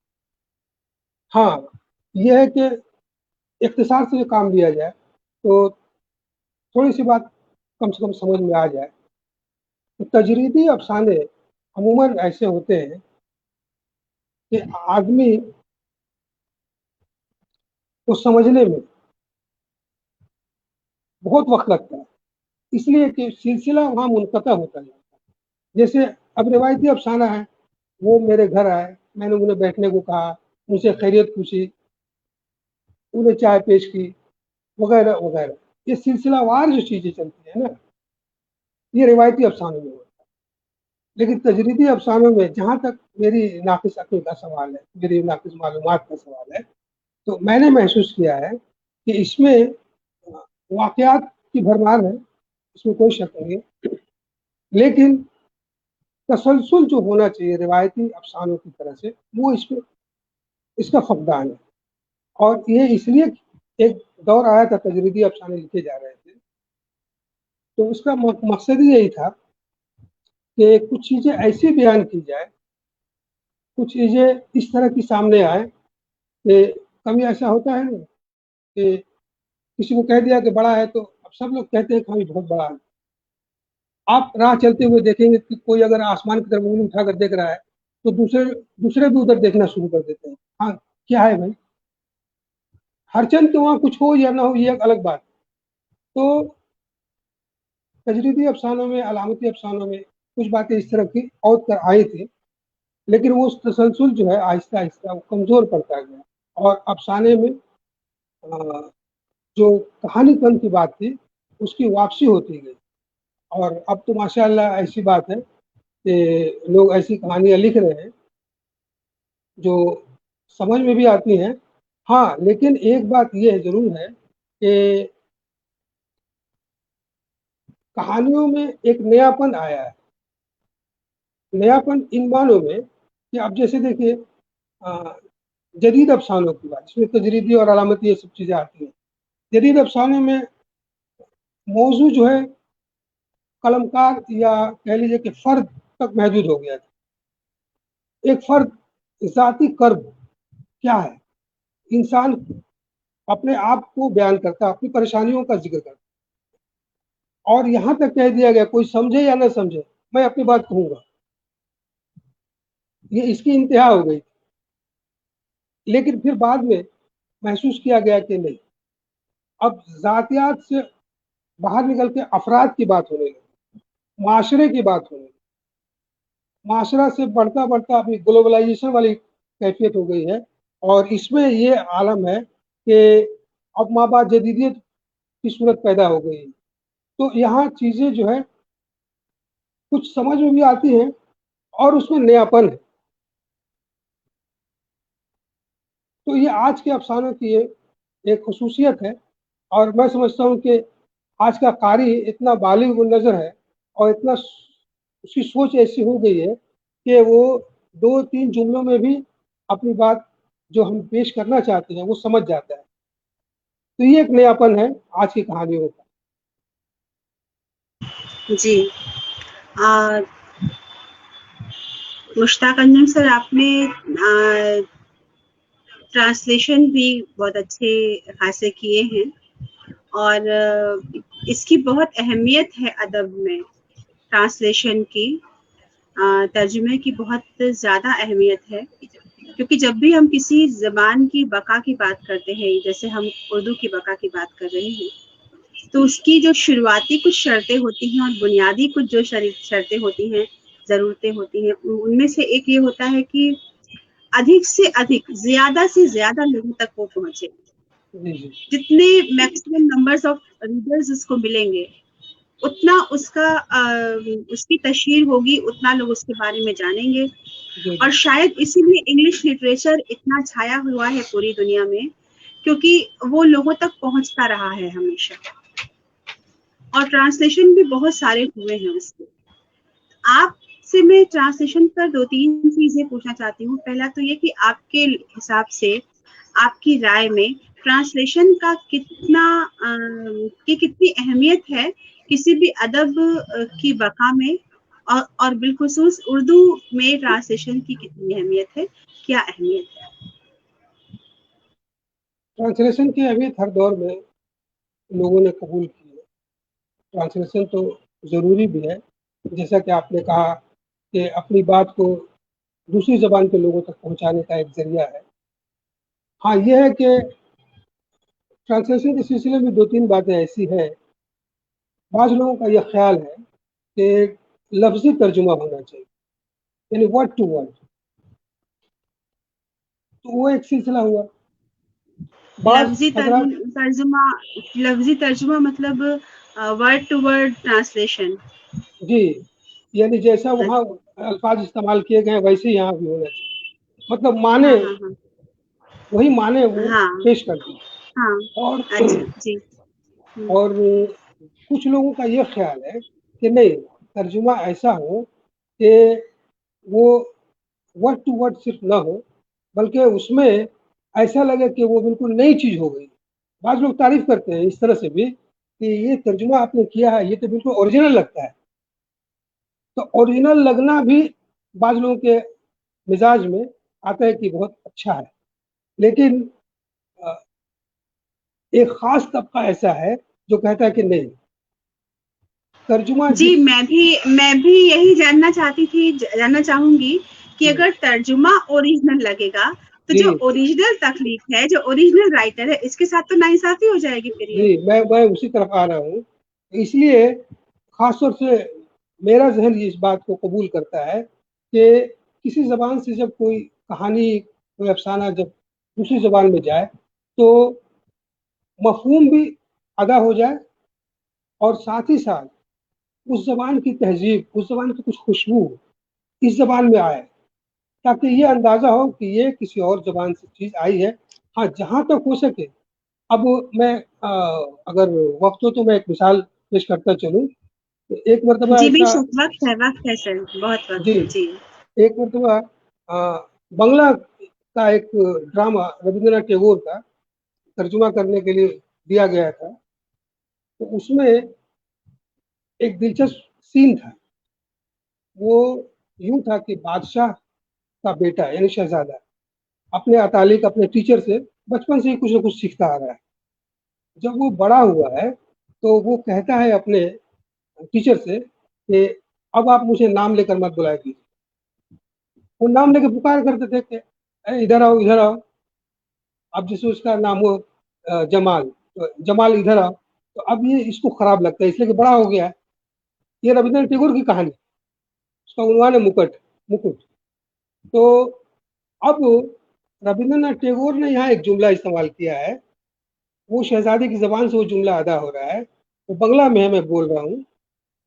ہاں یہ ہے کہ اختصار سے کام لیا جائے تو تھوڑی سی بات کم سے کم سمجھ میں آ جائے. تجریدی افسانے عموماً ایسے ہوتے ہیں کہ آدمی کو سمجھنے میں بہت وقت لگتا ہے، اس لیے کہ سلسلہ وہاں منقطع ہوتا ہے. جیسے اب روایتی افسانہ ہے، وہ میرے گھر آئے، میں نے انہیں بیٹھنے کو کہا، ان سے خیریت پوچھی، انہیں چائے پیش کی، وغیرہ وغیرہ. یہ سلسلہ وار جو چیزیں چلتی ہیں نا، یہ روایتی افسانوں میں ہوتا ہے. لیکن تجریدی افسانوں میں، جہاں تک میری ناقص عقل کا سوال ہے، میری ناقص معلومات کا سوال ہے، تو میں نے محسوس کیا ہے کہ اس میں واقعات کی بھرمار ہے، اس میں کوئی شک نہیں ہے، لیکن تسلسل جو ہونا چاہیے روایتی افسانوں کی طرح سے، وہ اس کا فقدان ہے. اور یہ اس لیے ایک دور آیا تھا تجریدی افسانے لکھے جا رہے تھے، تو اس کا مقصد ہی یہی تھا کہ کچھ چیزیں ایسی بیان کی جائے، کچھ چیزیں اس طرح کی سامنے آئے کہ کبھی ایسا ہوتا ہے نا کہ کسی کو کہہ دیا کہ بڑا ہے، تو اب سب لوگ کہتے ہیں کہ ہاں بہت بڑا ہے. آپ راہ چلتے ہوئے دیکھیں گے کہ کوئی اگر آسمان کی طرف انگلی اٹھا کر دیکھ رہا ہے تو دوسرے بھی ادھر دیکھنا شروع کر دیتے ہیں. ہاں کیا ہے بھائی؟ हरचंद के वहाँ कुछ हो या ना हो, ये एक अलग बात। तो तजरीदी अफसानों में, अलामती अफसानों में कुछ बातें इस तरह की और कर आई थी, लेकिन वो तसलसल जो है आहिस्ता आहिस्ता वो कमज़ोर पड़ता गया, और अफसाने में जो कहानीपन की बात थी उसकी वापसी होती गई। और अब तो माशाअल्लाह ऐसी बात है कि लोग ऐसी कहानियाँ लिख रहे हैं जो समझ में भी आती हैं। हाँ, लेकिन एक बात ये ज़रूर है कि कहानियों में एक नयापन आया है। नयापन इन मानों में कि अब जैसे देखिए जदीद अफसानों की बात, इसमें तजरीदी और अलामती ये सब चीज़ें आती हैं। जदीद अफसानों में मौजू जो है कलमकार या कह लीजिए कि फ़र्द तक महदूद हो गया था। एक फ़र्द ज़ाती कर्ब क्या है, इंसान अपने आप को बयान करता है, अपनी परेशानियों का जिक्र करता है, और यहाँ तक कह दिया गया कोई समझे या ना समझे मैं अपनी बात कहूँगा, ये इसकी इंतहा हो गई। लेकिन फिर बाद में महसूस किया गया कि नहीं, अब ज़ातियात से बाहर निकल के अफराद की बात होने लगी, माशरे की बात होने लगी। माशरा से बढ़ता बढ़ता अभी ग्लोबलाइजेशन वाली कैफियत हो गई है, और इसमें ये आलम है कि अब माबाद जदीदियत की सूरत पैदा हो गई है। तो यहाँ चीज़ें जो है कुछ समझ में भी आती हैं और उसमें नयापन है। तो ये आज के अफसानों की एक खसूसियत है, और मैं समझता हूँ कि आज का कारी इतना बालिग नज़र है और इतना उसकी सोच ऐसी हो गई है कि वो 2-3 जुमलों में भी अपनी बात जो हम पेश करना चाहते हैं वो समझ जाता है। तो ये एक नयापन है आज की कहानियों का। जी, मुश्ताक अंजुम सर, आपने ट्रांसलेशन भी बहुत अच्छे खासे किए हैं, और इसकी बहुत अहमियत है अदब में, ट्रांसलेशन की, तर्जुमे की बहुत ज़्यादा अहमियत है। क्योंकि जब भी हम किसी ज़बान की बका की बात करते हैं, जैसे हम उर्दू की बका की बात कर रहे हैं, तो उसकी जो शुरुआती कुछ शर्तें होती हैं और बुनियादी कुछ जो शर्तें होती हैं, ज़रूरतें होती हैं, उनमें से एक ये होता है कि अधिक से अधिक, ज़्यादा से ज़्यादा लोगों तक वो पहुँचे। जितने मैक्सिमम नंबर्स ऑफ रीडर्स उसको मिलेंगे, उतना उसका उसकी तशहीर होगी, उतना लोग उसके बारे में जानेंगे। और शायद इसीलिए इंग्लिश लिटरेचर इतना छाया हुआ है पूरी दुनिया में, क्योंकि वो लोगों तक पहुंचता रहा है हमेशा, और ट्रांसलेशन भी बहुत सारे हुए हैं उसके। आपसे मैं ट्रांसलेशन पर 2-3 चीजें पूछना चाहती हूँ। पहला तो ये कि आपके हिसाब से, आपकी राय में ट्रांसलेशन का कितनी अहमियत है किसी भी अदब की बका में, और बिलखुसूस उर्दू में ट्रांसलेशन की कितनी अहमियत है, क्या अहमियत है? ट्रांसलेशन की अहमियत हर दौर में लोगों ने कबूल की है। ट्रांसलेशन तो ज़रूरी भी है, जैसा कि आपने कहा कि अपनी बात को दूसरी ज़बान के लोगों तक पहुंचाने का एक ज़रिया है। हाँ, ये है कि ट्रांसलेशन के सिलसिले में 2-3 बातें ऐसी हैं। बाज़ लोगों का यह ख्याल है कि लफ्ज़ी तर्जुमा होना चाहिए, यानी वर्ड टू वर्ड। तो वो एक सिलसिला हुआ। लफ्ज़ी तर्जुमा मतलब वर्ड टू वर्ड ट्रांसलेशन। जी, यानी जैसा वहाँ अल्फाज इस्तेमाल किए गए वैसे ही यहाँ भी होना चाहिए, मतलब माने वही माने वो पेश कर दी। और अच्छा, जी। और कुछ लोगों का ये ख्याल है कि नहीं, तर्जुमा ऐसा हो कि वो वर्ड टू वर्ड सिर्फ ना हो, बल्कि उसमें ऐसा लगे कि वो बिल्कुल नई चीज़ हो गई। बाज़ लोग तारीफ करते हैं इस तरह से भी कि ये तर्जुमा आपने किया है, ये तो बिल्कुल ओरिजिनल लगता है। तो ओरिजिनल लगना भी बाज़ लोगों के मिजाज में आता है कि बहुत अच्छा है, लेकिन एक ख़ास तबका ऐसा है जो कहता है कि नहीं, तर्जुमा जी, मैं भी यही जानना चाहूंगी कि अगर तर्जुमा ओरिजिनल लगेगा तो تو جی جو اوریجنل تخلیق ہے، جو اوریجنل رائٹر ہے، اس کے ساتھ تو ناانصافی ہو جائے گی پھر یہ. جی میں اسی طرف آ رہا ہوں. اس لیے خاص طور سے میرا ذہن اس بات کو قبول کرتا ہے کہ کسی زبان سے جب کوئی کہانی، کوئی افسانہ جب دوسری زبان میں جائے تو مفہوم بھی ادا ہو جائے اور ساتھ ہی ساتھ اس زبان کی تہذیب، اس زبان کی کچھ خوشبو اس زبان میں آئے، تاکہ یہ اندازہ ہو کہ یہ کسی اور زبان سے چیز آئی ہے. ہاں جہاں تک ہو سکے. اب میں اگر وقت ہو تو میں ایک مثال پیش کرتا چلوں. ایک مرتبہ جی بے ایسا، شک، وقت ہے سر، بہت وقت جی ہے. جی ایک مرتبہ بنگلہ کا ایک ڈرامہ ربندر ناتھ ٹیگور کا ترجمہ کرنے کے لیے دیا گیا تھا. تو اس میں ایک دلچسپ سین تھا. وہ یوں تھا کہ بادشاہ کا بیٹا یعنی شہزادہ اپنے اتالق اپنے ٹیچر سے بچپن سے ہی کچھ نہ کچھ سیکھتا آ رہا ہے. جب وہ بڑا ہوا ہے تو وہ کہتا ہے اپنے ٹیچر سے کہ اب آپ مجھے نام لے کر مت بلائے گی. وہ نام لے کے پکار کرتے تھے کہ اے ادھر آؤ ادھر آؤ. اب جیسے اس کا نام ہو جمال، جمال ادھر آؤ. تو اب یہ اس کو خراب لگتا ہے اس لیے کہ بڑا ہو گیا ہے. یہ ربندر ناتھ ٹیگور کی کہانی، اس کا عنوان ہے مکٹ. تو اب ربندر ناتھ ٹیگور نے یہاں ایک جملہ استعمال کیا ہے. وہ شہزادی کی زبان سے وہ جملہ ادا ہو رہا ہے. وہ بنگلہ میں ہے، میں بول رہا ہوں.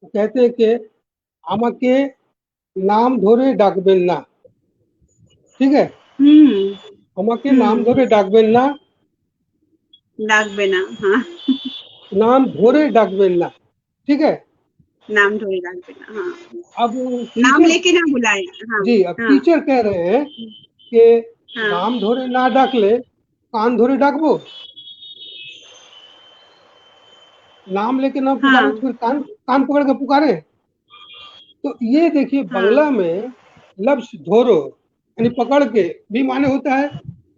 وہ کہتے ہیں کہ আমাকে নাম ধরে ডাকবেন না. ٹھیک ہے، আমাকে নাম ধরে ডাকবেন না, ڈاک بینا. ہاں، নাম ধরে ডাকবেন না. ٹھیک ہے. نام ڈھونڈ ڈاک بینا. ہاں، اب نام ٹیچر، لے کے نہ بلائے. ہاں جی اب ہاں ٹیچر کہہ رہے ہیں کہ ہاں নাম ধরে না ডাকলে কান ধরে ডাকবো. نام لے کے نہ ہاں پکارے تو پھر کان پکڑ کے پکارے. تو یہ دیکھیے ہاں بنگلہ میں لفظ دھورو یعنی پکڑ کے بھی معنی ہوتا ہے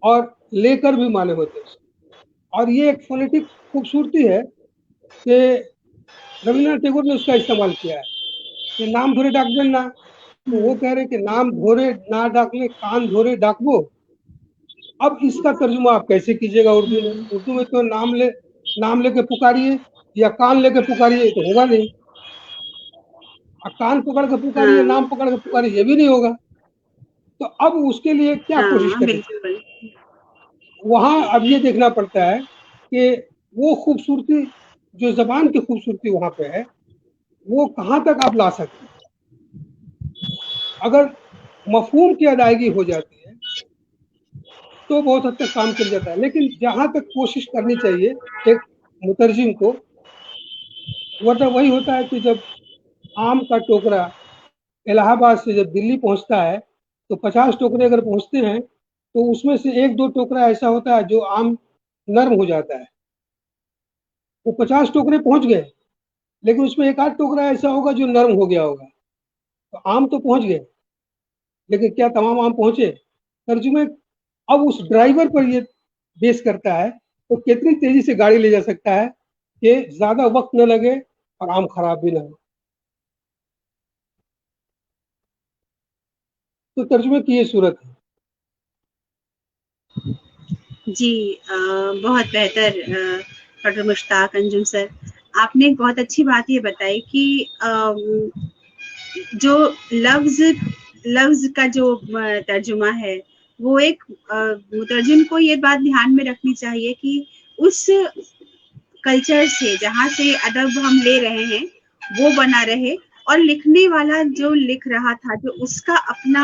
اور لے کر بھی معنی ہوتے ہیں. اور یہ ایک فونیٹک خوبصورتی ہے کہ ربندر ناتھ ٹیگور نے اس کا استعمال کیا ہے کہ نام دھورے ڈاکبن نا. تو وہ کہہ رہے کہ نام دھورے نہ ڈاکلے کان دھورے ڈاکبو. اب اس کا ترجمہ آپ کیسے کیجیے گا اردو میں؟ اردو میں تو نام لے کے پکاریے یا کان لے کے پکاریے تو ہوگا نہیں. کان پکڑ کے پکاریے، ہاں نام پکڑ کے پکاریے، یہ بھی نہیں ہوگا. تو اب اس کے لیے کیا کوشش ہاں کرنی چاہیے؟ بالکل. وہاں اب یہ دیکھنا پڑتا ہے کہ وہ خوبصورتی جو زبان کی خوبصورتی وہاں پہ ہے وہ کہاں تک آپ لا سکتے ہیں. اگر مفہوم کی ادائیگی ہو جاتی ہے تو بہت حد تک کام چل جاتا ہے. لیکن جہاں تک کوشش کرنی چاہیے ایک مترجم کو، ورنہ وہی ہوتا ہے کہ جب آم کا ٹوکرا الہ آباد سے جب دلی پہنچتا ہے تو 50 ٹوکرے اگر پہنچتے ہیں تو اس میں سے 1-2 ٹوکرا ایسا ہوتا ہے جو آم نرم ہو جاتا ہے. وہ 50 ٹوکرے پہنچ گئے لیکن اس میں 1-8 ٹوکرا ایسا ہوگا جو نرم ہو گیا ہوگا. تو آم تو پہنچ گئے لیکن کیا تمام آم پہنچے؟ ترجمے اب اس ڈرائیور پر یہ بیس کرتا ہے تو کتنی تیزی سے گاڑی لے جا سکتا ہے کہ زیادہ وقت نہ لگے اور آم خراب بھی نہ ہو. تو ترجمے کی یہ صورت ہے. جی بہت بہتر ڈاکٹر مشتاق انجم سر. آپ نے ایک بہت اچھی بات یہ بتائی کہ جو لفظ کا جو ترجمہ ہے وہ ایک مترجم کو یہ بات دھیان میں رکھنی چاہیے کہ اس کلچر سے جہاں سے ادب ہم لے رہے ہیں وہ بنا رہے، اور لکھنے والا جو لکھ رہا تھا جو اس کا اپنا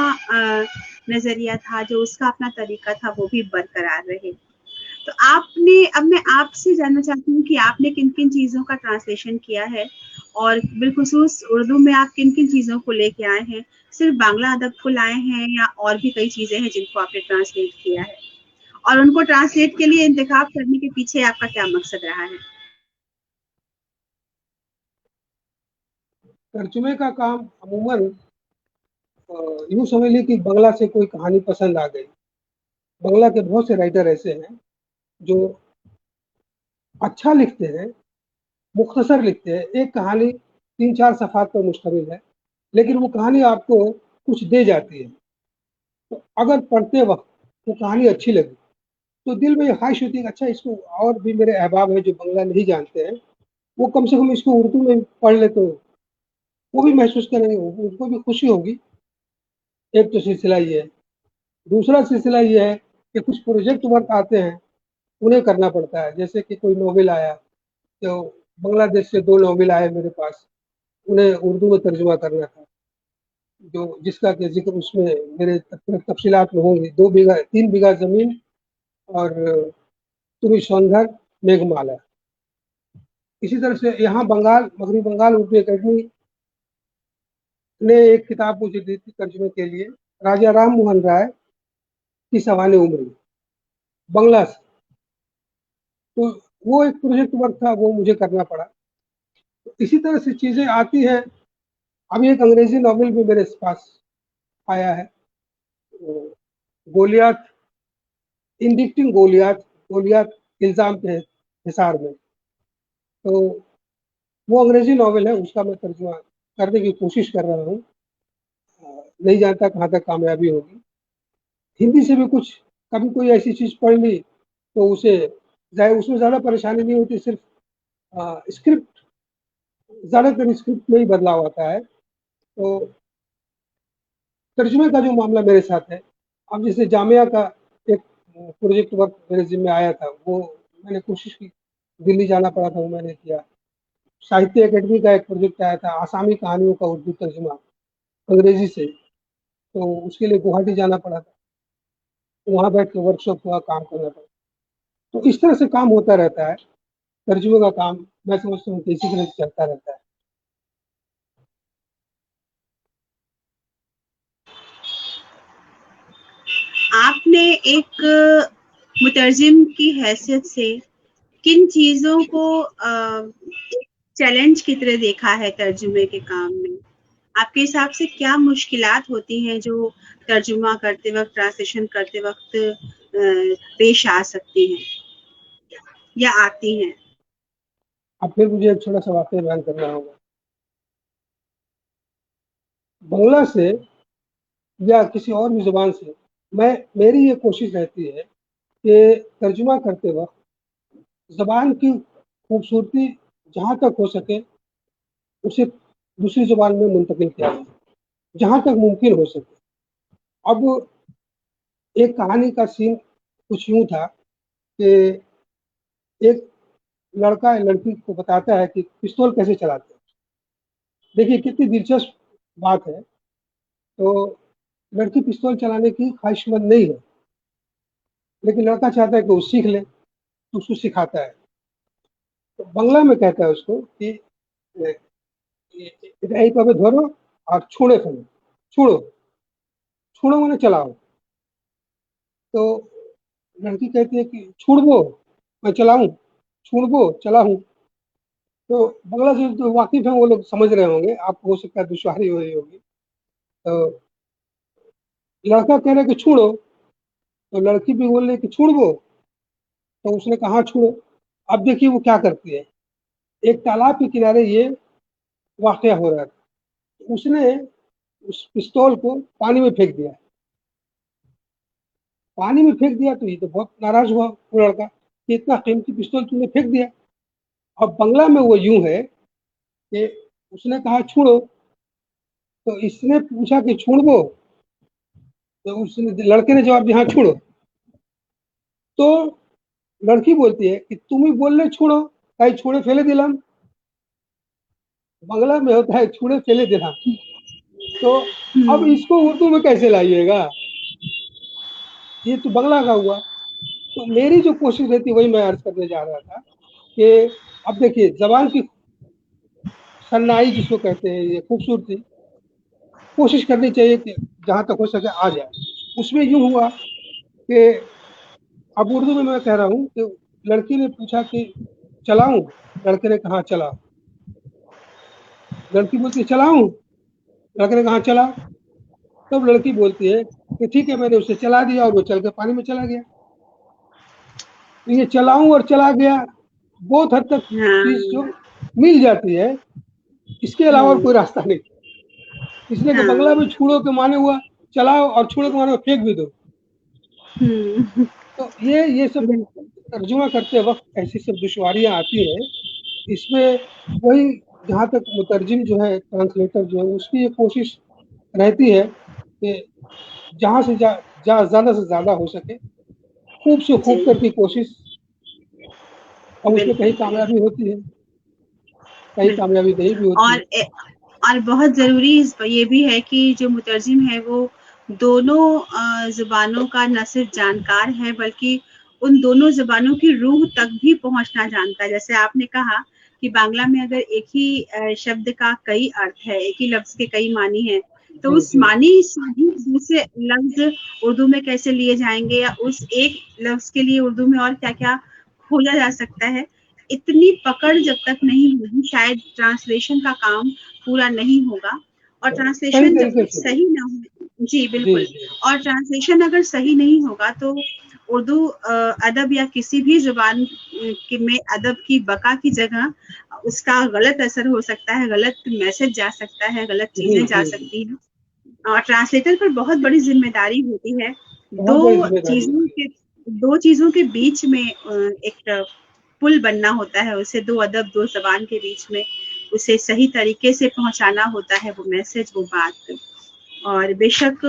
نظریہ تھا، جو اس کا اپنا طریقہ تھا، وہ بھی برقرار رہے. تو اب میں آپ سے جاننا چاہتی ہوں کہ آپ نے کن کن چیزوں کا ٹرانسلیشن کیا ہے اور بالخصوص اردو میں آپ کن کن چیزوں کو لے کے آئے ہیں؟ صرف بانگلہ ادب کو لائے ہیں یا اور بھی کئی چیزیں ہیں جن کو آپ نے ٹرانسلیٹ کیا ہے؟ اور ان کو ٹرانسلیٹ کے لیے انتخاب کرنے کے پیچھے آپ کا کیا مقصد رہا ہے؟ ترجمے کا کام عموماً یوں سمجھ لی کہ بنگلہ سے کوئی کہانی پسند آ گئی. بنگلہ کے بہت سے رائٹر ایسے ہیں جو اچھا لکھتے ہیں، مختصر لکھتے ہیں. ایک کہانی 3-4 صفحات پر مشتمل ہے لیکن وہ کہانی آپ کو کچھ دے جاتی ہے. تو اگر پڑھتے وقت वो कहानी अच्छी लगी, तो दिल में ख्वाहिश होती है कि अच्छा इसको और भी मेरे अहबाब हैं जो बंगला नहीं जानते हैं, वो कम से कम इसको उर्दू में पढ़ ले तो वो भी महसूस करेंगे, उनको भी खुशी होगी। एक तो सिलसिला ये है। दूसरा सिलसिला ये है कि कुछ प्रोजेक्ट वर्क आते हैं, उन्हें करना पड़ता है। जैसे कि कोई नॉवेल आया, तो बांग्लादेश से 2 नॉवेल आए मेरे पास, उन्हें उर्दू में तर्जुमा करना था, जो जिसका कि जिक्र उसमें मेरे तफसीलात में होंगे। 3 बीघा जमीन और तुमी सौंदर मेघमाला। इसी तरह से यहाँ मगरबी बंगाल उर्दू एकेडमी ने एक किताब मुझे दी थी तर्जुमे के लिए, राजा राम मोहन राय की सवाने उम्र, बंगला से। तो वो एक प्रोजेक्ट वर्क था, वो मुझे करना पड़ा। तो इसी तरह से चीज़ें आती हैं। अभी एक अंग्रेजी नॉवेल भी मेरे पास आया है, गोलियात, इंडिक्टिंग गोलियात, गोलियात इल्ज़ाम के हिसार में। तो वो अंग्रेजी नॉवेल है, उसका मैं तर्जुमा करने की कोशिश कर रहा हूँ। नहीं जानता कहाँ तक कामयाबी होगी। हिंदी से भी कुछ कभी कोई ऐसी चीज़ पढ़ ली तो उसे उसमें ज़्यादा परेशानी नहीं होती, सिर्फ स्क्रिप्ट, ज़्यादातर स्क्रिप्ट में ही बदलाव आता है। तो तर्जुमे का जो मामला मेरे साथ है, अब जैसे जामिया का एक प्रोजेक्ट वर्क मेरे जिम्मे आया था, वो मैंने कोशिश की, दिल्ली जाना पड़ा था, वो मैंने किया। साहित्य अकेडमी का एक प्रोजेक्ट आया था, आसामी कहानियों का उर्दू तर्जुमा अंग्रेजी से, तो उसके लिए गुवाहाटी जाना पड़ा था, वहाँ बैठ के वर्कशॉप हुआ, काम करना पड़ा। तो इस तरह से काम होता रहता है। तर्जुमे का काम मैं समझता हूँ कि इसी तरह से चलता रहता है। आपने एक मुतरजिम की हैसियत से किन चीजों को चैलेंज की तरह देखा है तर्जुमे के काम में? आपके हिसाब से क्या मुश्किलात होती हैं जो तर्जुमा करते वक्त, ट्रांसलेशन करते वक्त पेश आ सकती हैं या आती हैं? अब फिर मुझे एक छोटा सा वाक़या बयान करना होगा। बंगला से या किसी और भी ज़ुबान से मेरी ये कोशिश रहती है कि तर्जुमा करते वक्त ज़बान की खूबसूरती जहाँ तक हो सके उसे दूसरी ज़बान में मुंतकिल किया जाए, जहाँ तक मुमकिन हो सके। अब एक कहानी का सीन कुछ यूँ था कि एक लड़का लड़की को बताता है कि पिस्तौल कैसे चलाते हैं। देखिए कितनी दिलचस्प बात है। तो लड़की पिस्तौल चलाने की ख्वाहिशमंद नहीं है, लेकिन लड़का चाहता है कि वो सीख ले, तो उसको सिखाता है। तो बंगला में कहता है उसको कि यही पे धरो और छोड़े खड़े, छोड़ो, छोड़ो मैंने चलाओ। तो लड़की कहती है कि छुड़बो मैं चलाऊं, छुड़बो चलाऊं। तो बंगला से जो वाकिफ है वो लोग समझ रहे होंगे, आपको हो सकता है दुश्वारी हो रही होगी। तो लड़का कह रहा है कि छुड़ो, तो लड़की भी बोल रही कि छुड़बो, तो उसने कहा छुड़ो। अब देखिए वो क्या करती है। एक तालाब के किनारे ये वाकया हो रहा था, उसने उस पिस्तौल को पानी में फेंक दिया। पानी में फेंक दिया तो ये तो बहुत नाराज हुआ वो लड़का कि इतना कीमती पिस्तौल तुमने फेंक दिया। अब बंगला में वो यूं है कि उसने कहा छोड़ो, तो इसने पूछा कि छोड़बो, तो उसने लड़के ने जवाब दिया हाँ छोड़ो। तो लड़की बोलती है कि तुम ही बोल रहे छोड़ो, कहीं छोड़े फेले दिलाम। बंगला में होता है छोड़े फेले दिलाम। तो अब इसको उर्दू में कैसे लाइएगा, ये तो बंगला का हुआ। तो मेरी जो कोशिश रहती है वही मैं अर्ज करने जा रहा था कि अब देखिए जबान की सन्नाई जिसको कहते हैं, ये खूबसूरती कोशिश करनी चाहिए कि जहाँ तक हो सके आ जाए। उसमें यूं हुआ कि अब उर्दू में मैं कह रहा हूँ कि लड़की ने पूछा कि चलाऊं, लड़के ने कहा चला। लड़की बोलती है चलाऊं, लड़के ने कहा चला। तब लड़की बोलती है कि ठीक है, मैंने उसे चला दिया और वो चल के पानी में चला गया। तो ये चलाऊं और चला गया बहुत हद तक चीज जो मिल जाती है, इसके अलावा और कोई रास्ता नहीं। इसलिए कि बंगला में छुड़ो के माने हुआ चलाओ और छुड़ो के माने फेंक भी दो। हम्म, तो ये सब बिल्कुल। तर्जुमा करते वक्त ऐसी सब दुश्वारियां आती हैं। इसमें वही जहाँ तक मुतरजिम जो है, ट्रांसलेटर जो है, उसकी ये कोशिश रहती है कि जहाँ से ज़्यादा से ज़्यादा हो सके खूब से जी, खूब करके कोशिश, और उसमें कहीं बिल्कुल, कामयाबी होती है, कहीं बिल्कुल। कामयाबी नहीं भी होती और है। और बहुत ज़रूरी ये भी है कि जो मुतरजिम है वो दोनों ज़ुबानों का न सिर्फ जानकार है, बल्कि उन दोनों ज़ुबानों की रूह तक भी पहुँचना जानता है। जैसे आपने कहा कि बांग्ला में अगर एक ही शब्द का कई अर्थ है, एक ही लफ्ज़ के कई मानी हैं, तो जी उस जी मानी से ही दूसरे लफ्ज़ उर्दू में कैसे लिए जाएँगे, या उस एक लफ्ज़ के लिए उर्दू में और क्या-क्या खोजा जा सकता है। इतनी पकड़ जब तक नहीं होगी, शायद ट्रांसलेशन का काम पूरा नहीं होगा। और सही ट्रांसलेशन जब तरीके तक से। सही ना हो, जी जी बिल्कुल, जी और ट्रांसलेशन अगर सही नहीं होगा तो उर्दू अदब या किसी भी ज़ुबान में अदब की बका की जगह उसका गलत असर हो सकता है, गलत मैसेज जा सकता है, गलत जी चीज़ें जा जी जी सकती हैं। और ट्रांसलेटर पर बहुत बड़ी ज़िम्मेदारी होती है। बहुत बड़ी दो जिम्मेदारी चीज़ों होती है। के 2 चीज़ों के बीच में एक पुल बनना होता है, उसे 2 अदब, 2 ज़बान के बीच में उसे सही तरीके से पहुँचाना होता है वो मैसेज, वो बात। और बेशक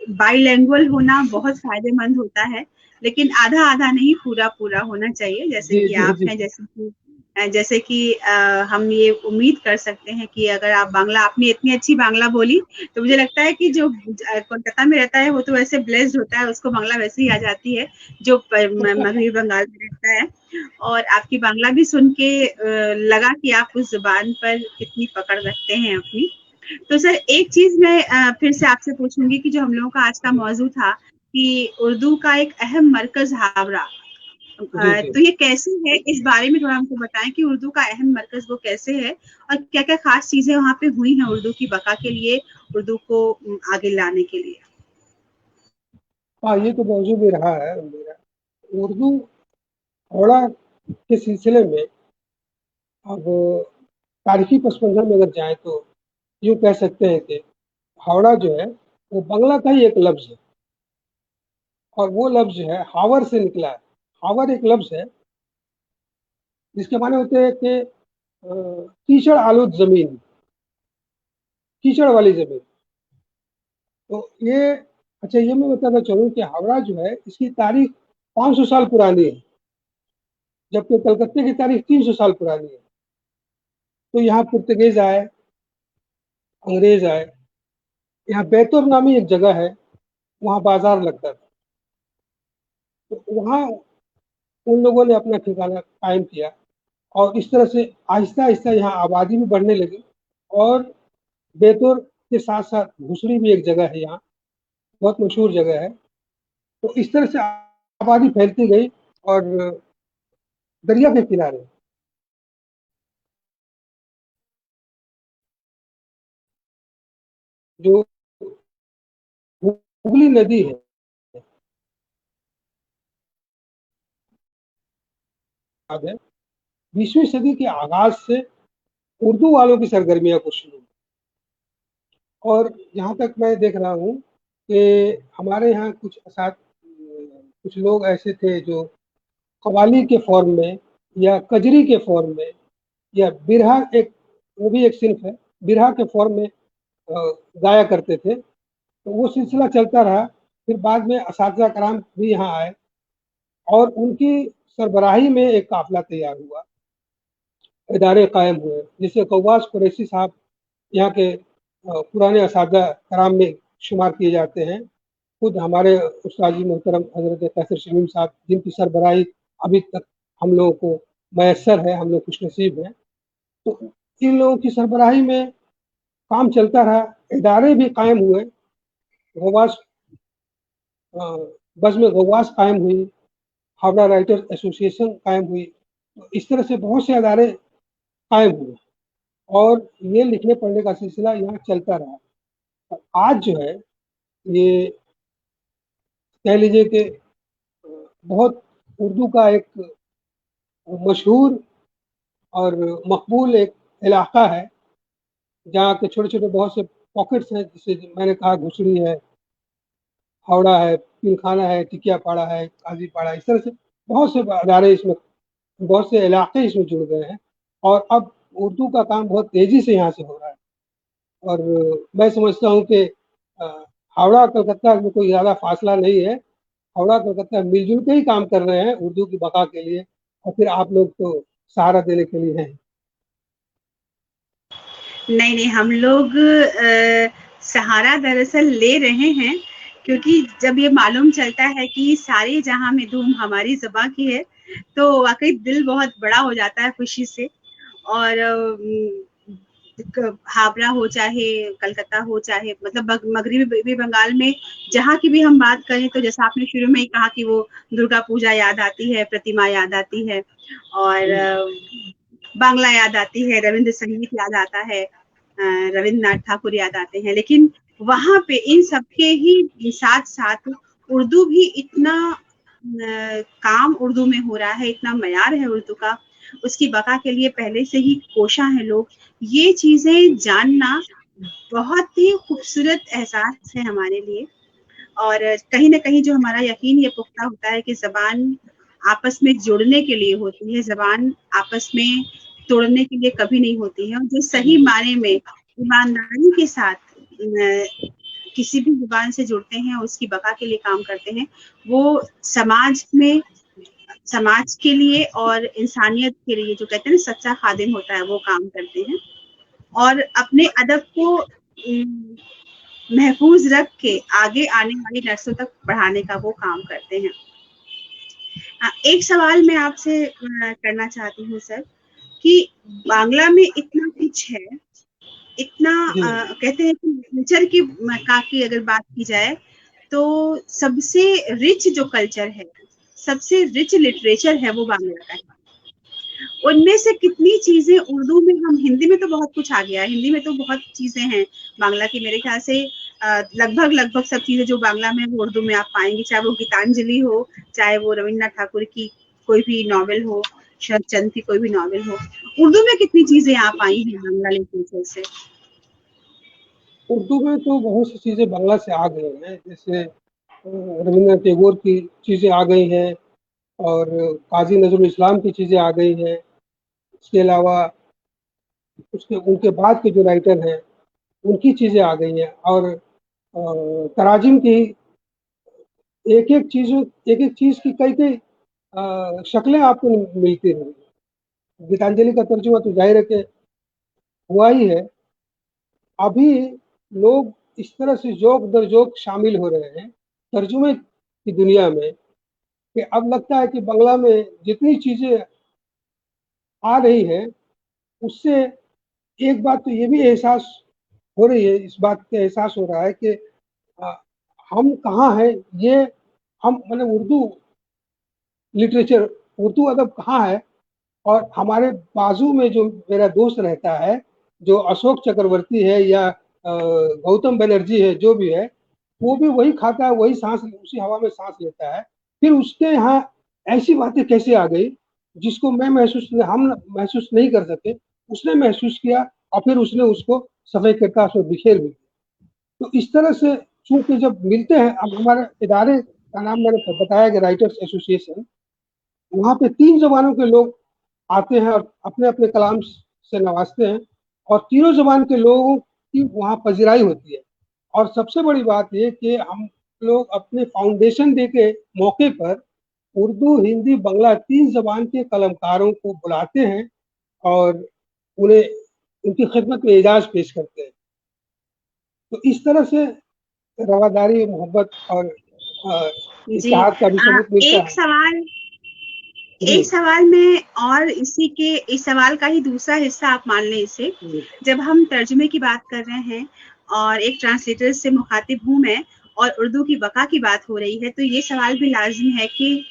बाइलैंग्युअल होना बहुत फ़ायदेमंद होता है, लेकिन आधा-आधा नहीं, पूरा-पूरा होना चाहिए। जैसे जी कि जी आप जी हैं, जैसे कि हम ये उम्मीद कर सकते हैं कि अगर आप बांग्ला, आपने इतनी अच्छी बांग्ला बोली, तो मुझे लगता है कि जो कोलकाता में रहता है वो तो वैसे ब्लेस्ड होता है, उसको बांग्ला वैसे ही आ जाती है, जो मगरबी बंगाल में रहता है। और आपकी बांग्ला भी सुन के लगा कि आप उस ज़ुबान पर कितनी पकड़ रखते हैं अपनी। तो सर एक चीज़ मैं फिर से आपसे पूछूँगी कि जो हम लोगों का आज का मौज़ू था कि उर्दू का एक अहम मरकज़ हावड़ा, जी जी तो ये कैसे है, इस बारे में थोड़ा हमको बताएँ कि उर्दू का अहम मरकज़ वो कैसे है और क्या-क्या ख़ास चीज़ें वहाँ पे हुई हैं उर्दू की बका के लिए, उर्दू को आगे लाने के लिए? हाँ, ये तो मौजू भी रहा है मेरा। उर्दू हावड़ा के सिलसिले में अब तारीखी पस मंज़र में अगर जाएँ तो यूँ कह सकते हैं कि हावड़ा जो है वो बांग्ला का ही एक लफ्ज़ है, और वो लफ्ज़ जो है हावर से निकला है। हावर एक लफ्ज़ है जिसके माने होते हैं कि कीचड़ आलूद ज़मीन, कीचड़ वाली ज़मीन। तो ये, अच्छा, ये मैं बताना चाहूँ कि हावड़ा जो है इसकी तारीख 500 साल पुरानी है, जबकि कलकत्ते की तारीख 300 साल पुरानी है। तो यहाँ पुर्तगीज़ आए, अंग्रेज़ आए, यहाँ बैतूर नामी एक जगह है, वहाँ बाज़ार लगता था। तो वहाँ उन लोगों ने अपना ठिकाना कायम किया, और इस तरह से आहिस्ता-आहिस्ता यहाँ आबादी भी बढ़ने लगी। और बैतूर के साथ-साथ घुसड़ी भी एक जगह है यहाँ, बहुत मशहूर जगह है। तो इस तरह से आबादी फैलती गई, और दरिया के किनारे जो हुगली नदी है, 20वीं सदी के आगाज़ से उर्दू वालों की सरगर्मियाँ कुछ शुरू हुई। और जहाँ तक मैं देख रहा हूँ कि हमारे यहाँ कुछ लोग ऐसे थे जो कव्वाली के फ़ॉर्म में या कजरी के फ़ॉर्म में या बिरहा, एक वो भी एक सिंफ़ है, बिरहा के फ़ॉर्म में गाया करते थे। तो वो सिलसिला चलता रहा। फिर बाद में असातिज़ा कराम भी यहाँ आए, और उनकी सरबराही में एक काफ़िला तैयार हुआ, इदारे कायम हुए, जिससे कव्वास कुरैशी साहब यहाँ के पुराने असातिज़ा कराम में शुमार किए जाते हैं। खुद हमारे उस्ताद जी मोहतरम हज़रत कैसर शमीम साहब, जिनकी सरबराही अभी तक हम लोगों को मयस्सर है, हम लोग खुशनसीब हैं। तो इन लोगों की सरबराही में काम चलता रहा, इदारे भी कायम हुए, गवास अ, बज़्म गवास कायम हुई, हावड़ा राइटर्स एसोसिएशन कायम हुई। तो इस तरह से बहुत से इदारे कायम हुए, और ये लिखने पढ़ने का सिलसिला यहाँ चलता रहा। और आज जो है, ये कह लीजिए कि बहुत उर्दू का एक मशहूर और मकबूल एक इलाका है, जहाँ के छोटे-छोटे बहुत से पॉकेट्स हैं, जैसे मैंने कहा घुसड़ी है, हावड़ा है, पिलखाना है, टिकियापाड़ा है, काजीपाड़ा, इस तरह से बहुत से अदारे इसमें, बहुत से इलाके इसमें जुड़ गए हैं और अब उर्दू का काम बहुत तेजी से यहाँ से हो रहा है। और मैं समझता हूँ कि हावड़ा कलकत्ता में कोई ज़्यादा फासला नहीं है। हावड़ा कलकत्ता मिलजुल के ही काम कर रहे हैं उर्दू की बका के लिए, और फिर आप लोग तो सहारा देने के लिए हैं। नहीं, हम लोग सहारा दरअसल ले रहे हैं, क्योंकि जब ये मालूम चलता है कि सारे जहां में धूम हमारी ज़बां की है, तो वाकई दिल बहुत बड़ा हो जाता है खुशी से। और हावड़ा हो चाहे कलकत्ता हो, चाहे मतलब मगरबी बंगाल में जहाँ की भी हम बात करें, तो जैसा आपने शुरू में ही कहा कि वो दुर्गा पूजा याद आती है, प्रतिमा याद आती है, और बांग्ला याद आती है, रविंद्र संगीत याद आता है, रविंद्रनाथ ठाकुर याद आते हैं। लेकिन वहां पे इन सबके ही साथ साथ उर्दू भी इतना काम उर्दू में हो रहा है, इतना मयार है उर्दू का, उसकी बका के लिए पहले से ही कोशा है लोग। ये चीजें जानना बहुत ही खूबसूरत एहसास है हमारे लिए, और कहीं ना कहीं जो हमारा यकीन ये पुख्ता होता है कि जबान आपस में जुड़ने के लिए होती है, जबान आपस में तोड़ने के लिए कभी नहीं होती है। और जो सही माने में ईमानदारी के साथ किसी भी जुबान से जुड़ते हैं, उसकी बका के लिए काम करते हैं, वो समाज के लिए और इंसानियत के लिए, जो कहते हैं ना सच्चा खादिम होता है, वो काम करते हैं। और अपने अदब को महफूज रख के आगे आने वाली नस्लों तक बढ़ाने का वो काम करते हैं। एक सवाल मैं आपसे करना चाहती हूँ सर, कि बांग्ला में इतना कुछ है, इतना कहते हैं कि लिटरेचर की अगर बात की जाए, तो सबसे रिच जो कल्चर है, सबसे रिच लिटरेचर है, वो बांग्ला का है। उनमें से कितनी चीजें उर्दू में, हम हिंदी में तो बहुत कुछ आ गया है, हिंदी में तो बहुत चीजें हैं बांग्ला की, मेरे ख्याल से लगभग सब चीजें जो बांग्ला में वो उर्दू में आप पाएंगे, चाहे वो गीतांजलि हो, चाहे वो रविन्द्रनाथ ठाकुर की कोई भी नॉवेल हो, शरद चंद्र की कोई भी नॉवेल हो। उर्दू में कितनी चीजें आप आई हैं बांग्ला लिटरेचर से? उर्दू में तो बहुत सी चीज़ें बांग्ला से आ गई हैं, जैसे रविन्द्रनाथ टैगोर की चीज़ें आ गई हैं और काजी नजरुल इस्लाम की चीज़ें आ गई हैं। इसके अलावा उनके बाद के जो राइटर हैं उनकी चीज़ें आ गई हैं, और तराजिम की एक एक चीज़ की कई शक्लें आपको मिलती हैं। गीतांजलि का तर्जुमा तो जाहिर है कि हुआ ही है। अभी लोग इस तरह से जोक दर जोक शामिल हो रहे हैं तर्जुमे की दुनिया में कि अब लगता है कि बांग्ला में जितनी चीज़ें आ रही है, उससे एक बात तो ये भी एहसास हो रही है, इस बात का एहसास हो रहा है कि हम कहाँ हैं, ये हम मतलब उर्दू लिटरेचर, उर्दू अदब कहाँ है। और हमारे बाजू में जो मेरा दोस्त रहता है, जो अशोक चक्रवर्ती है या गौतम बनर्जी है, जो भी है, वो भी वही खाता है, वही सांस, उसी हवा में सांस लेता है। फिर उसके यहाँ ऐसी बातें कैसे आ गई जिसको हम महसूस नहीं कर सके, उसने महसूस किया और फिर उसने उसको सफेद करता उसमें बिखेर भी। तो इस तरह से चूंकि जब मिलते हैं, अब हमारे इदारे का नाम मैंने बताया कि राइटर्स एसोसिएशन, वहाँ पे 3 जबानों के लोग आते हैं और अपने अपने कलाम से नवाजते हैं, और तीनों जबान के लोगों की वहाँ पजीराई होती है। और सबसे बड़ी बात ये कि हम लोग अपने फाउंडेशन डे के मौके पर उर्दू, हिंदी, बांग्ला 3 जबान के कलमकारों को बुलाते हैं और उन्हें उनकी खिदमत में एजाज पेश करते हैं। तो इस तरह से रवादारी, मोहब्बत और इत्तेहाद का भी सबूत मिलता है। एक सवाल में, और इस सवाल का ही दूसरा हिस्सा आप मान लें इसे, जब हम तर्जुमे की बात कर रहे हैं और एक ट्रांसलेटर से मुखातिब हूँ मैं, और उर्दू की बका की बात हो रही है, तो ये सवाल भी लाजिम है कि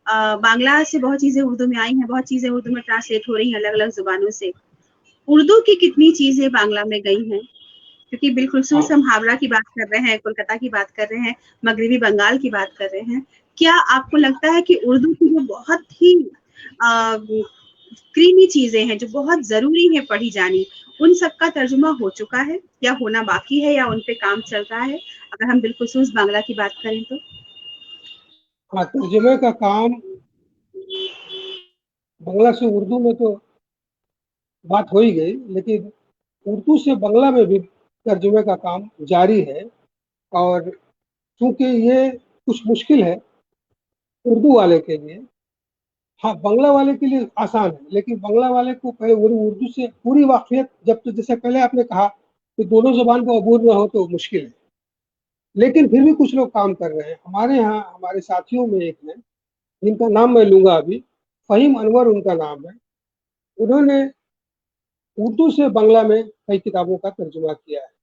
बांग्ला से बहुत चीजें उर्दू में आई हैं, बहुत चीजें उर्दू में ट्रांसलेट हो रही हैं अलग अलग जुबानों से। उर्दू की कितनी चीजें बांग्ला में गई हैं? क्योंकि बिलखुसूस हम हावड़ा की बात कर रहे हैं, कोलकाता की बात कर रहे हैं, मगरबी बंगाल की बात कर रहे हैं। क्या आपको लगता है कि उर्दू की जो बहुत ही क्रीमी चीजें हैं जो बहुत जरूरी है पढ़ी जानी, उन सब का तर्जुमा हो चुका है या होना बाकी है या उन पे काम चल रहा है, अगर हम बिलखुसूस बांग्ला की बात करें तो? हाँ, तर्जुमे का काम बांग्ला से उर्दू में तो बात हो ही गई, लेकिन उर्दू से बांग्ला में भी तर्जुमे का काम जारी है। और चूंकि ये कुछ मुश्किल है उर्दू वाले के लिए, हाँ बांग्ला वाले के लिए आसान है, लेकिन बांग्ला वाले को पहले उर्दू से पूरी वाकफियत, जब तो जैसे पहले आपने कहा कि दोनों जुबान को अबूर न हो तो मुश्किल है, लेकिन फिर भी कुछ लोग काम कर रहे हैं। हमारे यहाँ हमारे साथियों में एक है जिनका नाम मैं लूंगा अभी, फहीम अनवर उनका नाम है। उन्होंने उर्दू से बांग्ला में कई किताबों का तर्जुमा किया है।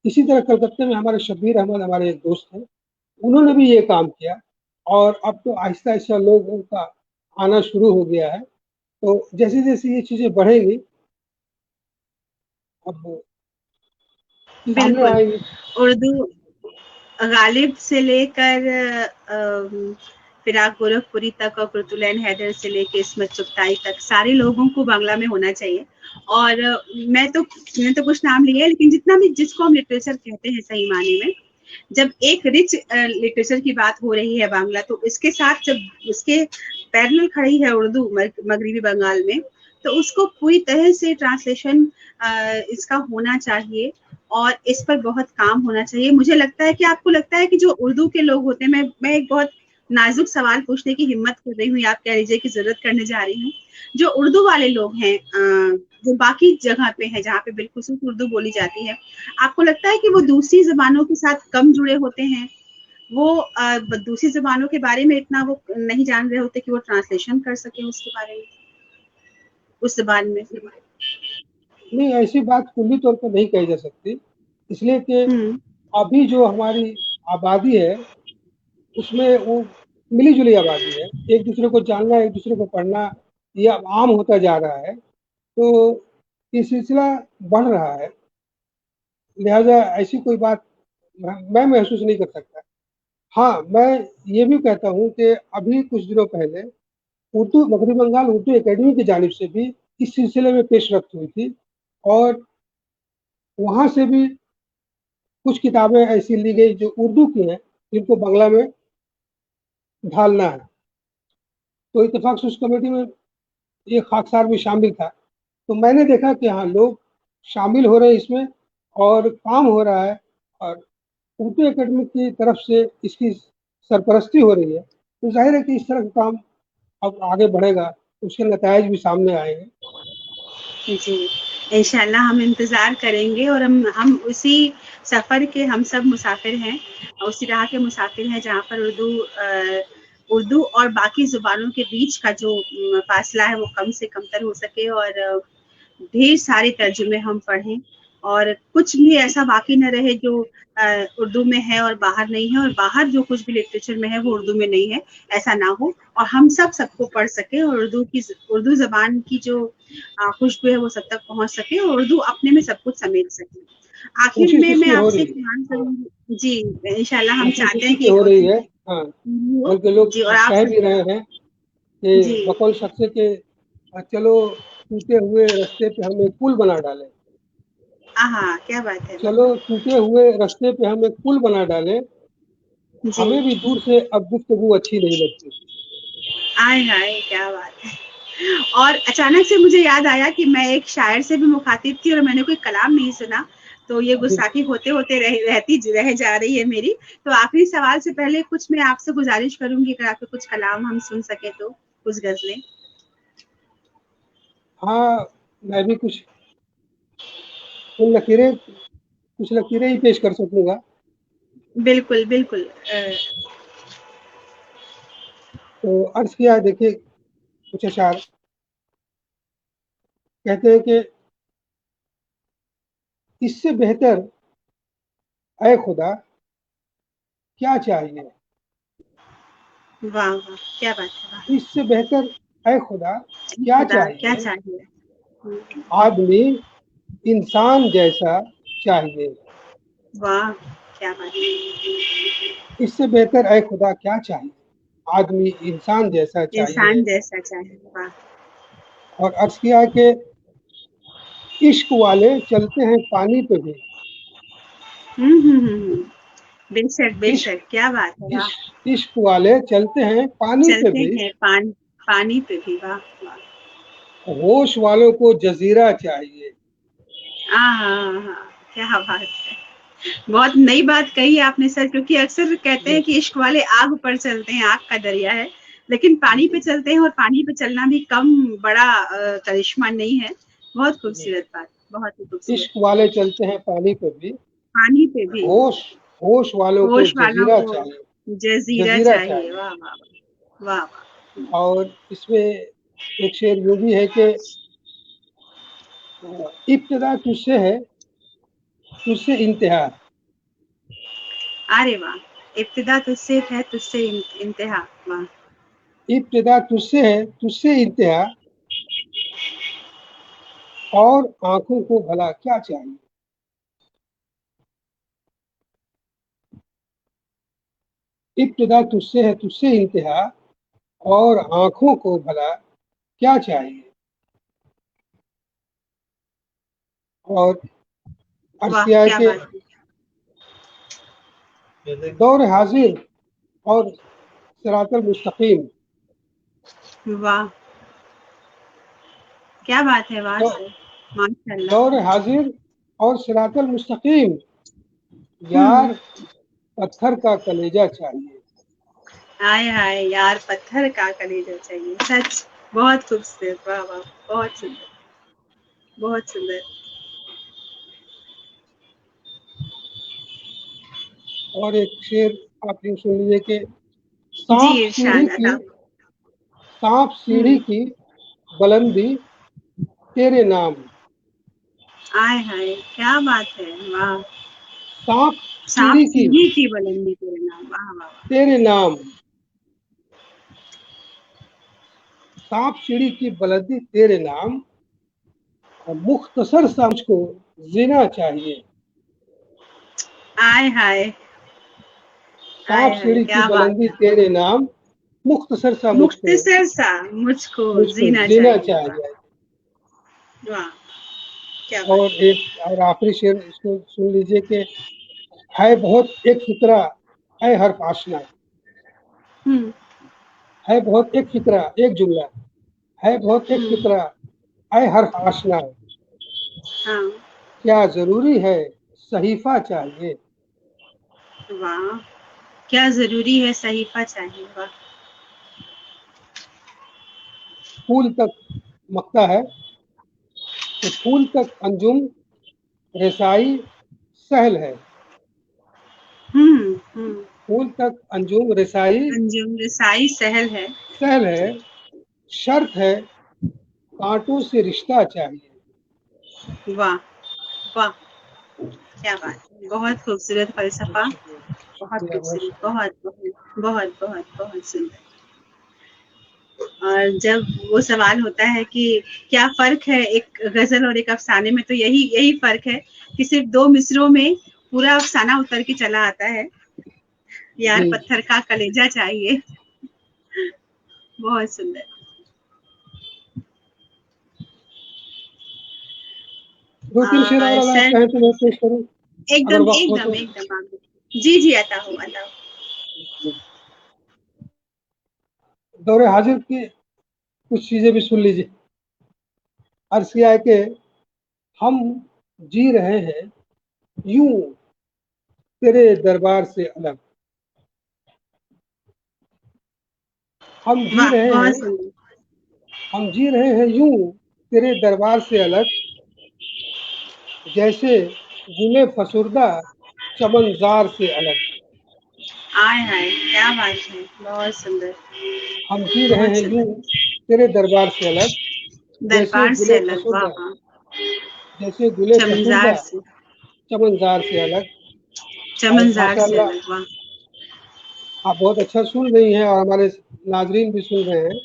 इसी तरह कलकत्ते में हमारे शब्बीर अहमद, हमारे एक दोस्त हैं, उन्होंने भी ये काम किया। और अब तो आहिस्ता आहिस्ता लोगों का आना शुरू हो गया है। तो जैसे जैसे ये चीजें बढ़ेंगी अब सामने बिल्कुल। आएंगी। उर्दू गालिब से लेकर फिराक गोरखपुरी तक और कुतुलैन हैदर से लेकर इस्मत चुगताई तक सारे लोगों को बांग्ला में होना चाहिए। और मैंने तो कुछ नाम लिए, लेकिन जितना भी जिसको हम लिटरेचर कहते हैं सही मायने में, जब एक रिच लिटरेचर की बात हो रही है बांग्ला, तो इसके साथ जब उसके पैरेलल खड़ी है उर्दू मगरबी बंगाल में, तो उसको पूरी तरह से ट्रांसलेशन इसका होना चाहिए और इस पर बहुत काम होना चाहिए। मुझे लगता है कि आपको लगता है कि जो उर्दू के लोग होते हैं, मैं एक बहुत नाजुक सवाल पूछने की हिम्मत कर रही हूँ, आप कह लीजिए कि जरूरत करने जा रही हूँ, जो उर्दू वाले लोग हैं जो बाकी जगह पे है जहाँ पे बिल्खुसूस उर्दू बोली जाती है, आपको लगता है कि वो दूसरी जबानों के साथ कम जुड़े होते हैं? वो दूसरी जबानों के बारे में इतना वो नहीं जान रहे होते कि वो ट्रांसलेशन कर सके उसके बारे में, उस जबान में? नहीं, ऐसी बात कुल्ली तौर पर नहीं कही जा सकती, इसलिए कि अभी जो हमारी आबादी है उसमें वो मिली जुली आबादी है। एक दूसरे को जानना, एक दूसरे को पढ़ना ये अब आम होता जा रहा है, तो ये सिलसिला बढ़ रहा है। लिहाजा ऐसी कोई बात मैं महसूस नहीं कर सकता। हाँ, मैं ये भी कहता हूँ कि अभी कुछ दिनों पहले उर्दू मगरबी बंगाल उर्दू एकेडमी की जानिब से भी इस सिलसिले में पेशरफ्त हुई थी, और वहाँ से भी कुछ किताबें ऐसी ली गई जो उर्दू की हैं, जिनको बांग्ला में ढालना है। तो इत्तेफाक से उस कमेटी में ये खाकसार भी शामिल था। तो मैंने देखा कि हाँ, लोग शामिल हो रहे हैं इसमें और काम हो रहा है, और उर्दू एकेडमी की तरफ से इसकी सरपरस्ती हो रही है। तो जाहिर है कि इस तरह का काम अब आगे बढ़ेगा, उसके नतायज भी सामने आएंगे। जी, इंशाल्लाह हम इंतज़ार करेंगे और हम उसी सफ़र के हम सब मुसाफिर हैं, उसी राह के मुसाफिर हैं जहाँ पर उर्दू और बाकी ज़ुबानों के बीच का जो फ़ासला है वो कम से कमतर हो सके और ढेर सारे तर्जुमे हम पढ़ें और कुछ भी ऐसा बाकी न रहे जो उर्दू में है और बाहर नहीं है, और बाहर जो कुछ भी लिटरेचर में है वो उर्दू में नहीं है, ऐसा ना हो, और हम सब सबको पढ़ सके और उर्दू ज़बान की जो खुशबू है वो सब तक पहुंच सके और उर्दू अपने में सब कुछ समेट सके। आखिर कोशिश में मैं इसकी हो आपसे रही एक है, सवाल करूंगी जी, इंशाल्लाह हम कोशिश चाहते इसी हैं की कि हो और रही है। हाँ, हो बल्कि लोग जी, और आप कह सब भी रहे हैं कि जी, बकौल शख्स के चलो टूटे हुए रास्ते पे हम एक पुल बना डालें। हाँ, क्या बात है, चलो टूटे हुए रास्ते पे हम एक पुल बना डालें, जी, हमें भी दूर से अब गुफ्तगू अच्छी नहीं लगती। आय हाय क्या बात है। और अचानक से मुझे याद आया कि मैं एक शायर से भी मुखातिब थी और मैंने कोई कलाम नहीं सुना, तो ये गुस्ताखी होते होते रह जा रही है मेरी। तो आखिरी सवाल से पहले कुछ मैं आपसे गुजारिश करूंगी, अगर आपके कुछ कलाम हम सुन सके तो, कुछ गजलें। हाँ, मैं भी कुछ लकीरें ही पेश कर सकूंगा। बिल्कुल बिल्कुल। तो अर्ज किया, देखिए कुछ अशार कहते हैं कि इससे बेहतर ऐ खुदा क्या चाहिए, वाह वाह, क्या बात है, वाह। इससे बेहतर ऐ खुदा क्या खुदा क्या चाहिए, चाहिए। आदमी इंसान जैसा चाहिए। वाह, क्या बात है। इससे बेहतर ऐ खुदा क्या चाहिए, आदमी इंसान जैसा चाहिए। इंसान जैसा चाहिए, वाह। اور عرض کیا کہ عشق والے چلتے ہیں پانی پہ بھی. بے شک بے عشق شک، کیا بات ہے، واہ. عشق والے چلتے ہیں پانی پہ چلتے بھی، ہیں پانی پہ بھی، واہ واہ. ہوش والوں کو جزیرہ چاہیے. ہاں، کیا بات ہے. بہت نئی بات کہی آپ نے سر، کیونکہ اکثر کہتے ہیں کہ عشق والے آگ پر چلتے ہیں، آگ کا دریا ہے، لیکن پانی پہ چلتے ہیں، اور پانی پہ چلنا بھی کم بڑا کرشمہ نہیں ہے. بہت خوبصورت بات، بہت ہی خوبصورت. عشق والے چلتے ہیں پانی پہ بھی، پانی پہ بھی ہوش والوں کو ہوش والوں جزیرہ کو چاہیے. جزیرہ چاہیے. واہ واہ واہ واہ. اور اس میں ایک شعر یوں بھی ہے کہ ابتدا تجھ سے ہے، تجھ سے انتہا. ارے واہ. ابتدا تجھ سے ہے، تجھ سے انتہا. واہ. ابتدا تجھ سے ہے، تجھ سے انتہا، اور آنکھوں کو بھلا کیا چاہیے. ابتدا تجھ سے ہے، تجھ سے انتہا، اور آنکھوں کو بھلا کیا چاہیے. اور عرض واہ کیا ہے کیا کہ بات ہے. دور حاضر اور صراط المستقیم. واہ کیا بات ہے، واہ سر، ماشاء اللہ. دور حاضر اور صراط المستقیم، یار پتھر کا کلیجہ چاہیے. ہائے ہائے، یار پتھر کا کلیجہ چاہیے. سچ بہت خوبصورت. واہ واہ، بہت سندر، بہت سندر. اور ایک شعر آپ یوں سن لیجیے کہ جی سانپ سیڑھی ارشاد کی عطا. سانپ سیڑھی کی بلندی تیرے نام. ہائے ہائے، کیا بات ہے، واہ. سانپ سانپ سیڑھی سیڑھی کی بلندی تیرے نام. واہ واہ واہ. تیرے نام. سانپ سیڑھی کی بلندی تیرے نام، اور مختصر سا مجھ کو زینا چاہیے. ہائے ہائے، سانپ سیڑھی کی کیا بات بلندی ہے. تیرے نام، مختصر سا مختصر سا مجھ کو جینا چاہیے. واہ واہ، کیا بات. اور ایک اور آخری شعر اس کو سن لیجیے کہ ہے بہت ایک فکرہ ہے حرف آشنا. ہے بہت ایک فکرہ، ایک جملہ ہے بہت ایک فکرہ ہے حرف آشنا. ہاں. کیا ضروری ہے صحیفہ چاہیے. واہ کیا ضروری ہے صحیفہ چاہیے. واہ. پھول تک مکتا ہے کہ پھول تک انجم رسائی سہل ہے. پھول تک انجم رسائی انجم رسائی سہل ہے. سہل ہے، شرط ہے کانٹوں سے رشتہ چاہیے. واہ واہ، کیا بات ہے. بہت خوبصورت فلسفہ، بہت شکریہ بہت خوبصورت، شکریہ. بہت بہت بہت بہت بہت سندر. اور جب وہ سوال ہوتا ہے کہ کیا فرق ہے ایک غزل اور ایک افسانے میں، تو یہی فرق ہے کہ صرف 2 مصروں میں پورا افسانہ اتر کے چلا آتا ہے. یار جی پتھر کا کلیجہ چاہیے. بہت سندر. دو تین شعر اور اگر آپ سر کہیں تو میں پیش کروں ایک اگر دم وقت ایک ہو دم تو. ایک دم آپ. جی عطا ہو. دور حاضر کی کچھ چیزیں بھی سن لیجیے. عرض کیا ہے کہ ہم جی رہے ہیں یوں تیرے دربار سے الگ. ہم جی واہ رہے بہت ہیں سندر. ہم جی رہے ہیں یوں تیرے دربار سے الگ، جیسے گل فسردہ چمنزار سے الگ. ہائے ہائے، کیا بات ہے، بہت سندر. ہم جی رہے بہت ہیں یوں سندر. تیرے دربار سے الگ، جیسے دربار گل سے الگ. واہ فسردہ واہ. جیسے گل چمنزار فسردہ سے، چمنزار سے الگ. اور چمنزار ماشاء سے اللہ الگ. واہ. آپ بہت اچھا سن رہی ہیں اور ہمارے ناظرین بھی سن رہے ہیں.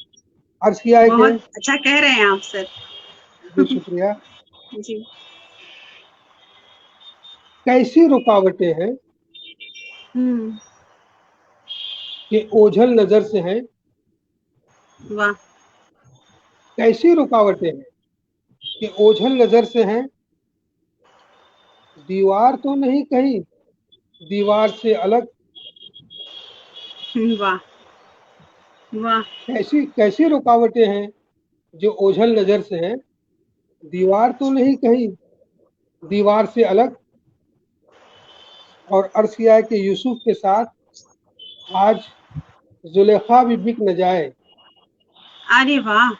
عرض کیا ہے کہ بہت اچھا کہہ رہے ہیں آپ سر. جی شکریہ. جی. کیسی رکاوٹیں ہیں کہ اوجھل نظر سے ہیں، واہ कैसी रुकावटें हैं कि ओझल नजर से हैं, दीवार तो नहीं कहीं दीवार से अलग। वाह वाह। कैसी कैसी रुकावटें हैं जो ओझल नजर से हैं, दीवार तो नहीं कहीं दीवार से अलग। और अर्ज किया है कि यूसुफ के साथ आज जुलेखा भी बिक न जाए। अरे वाह,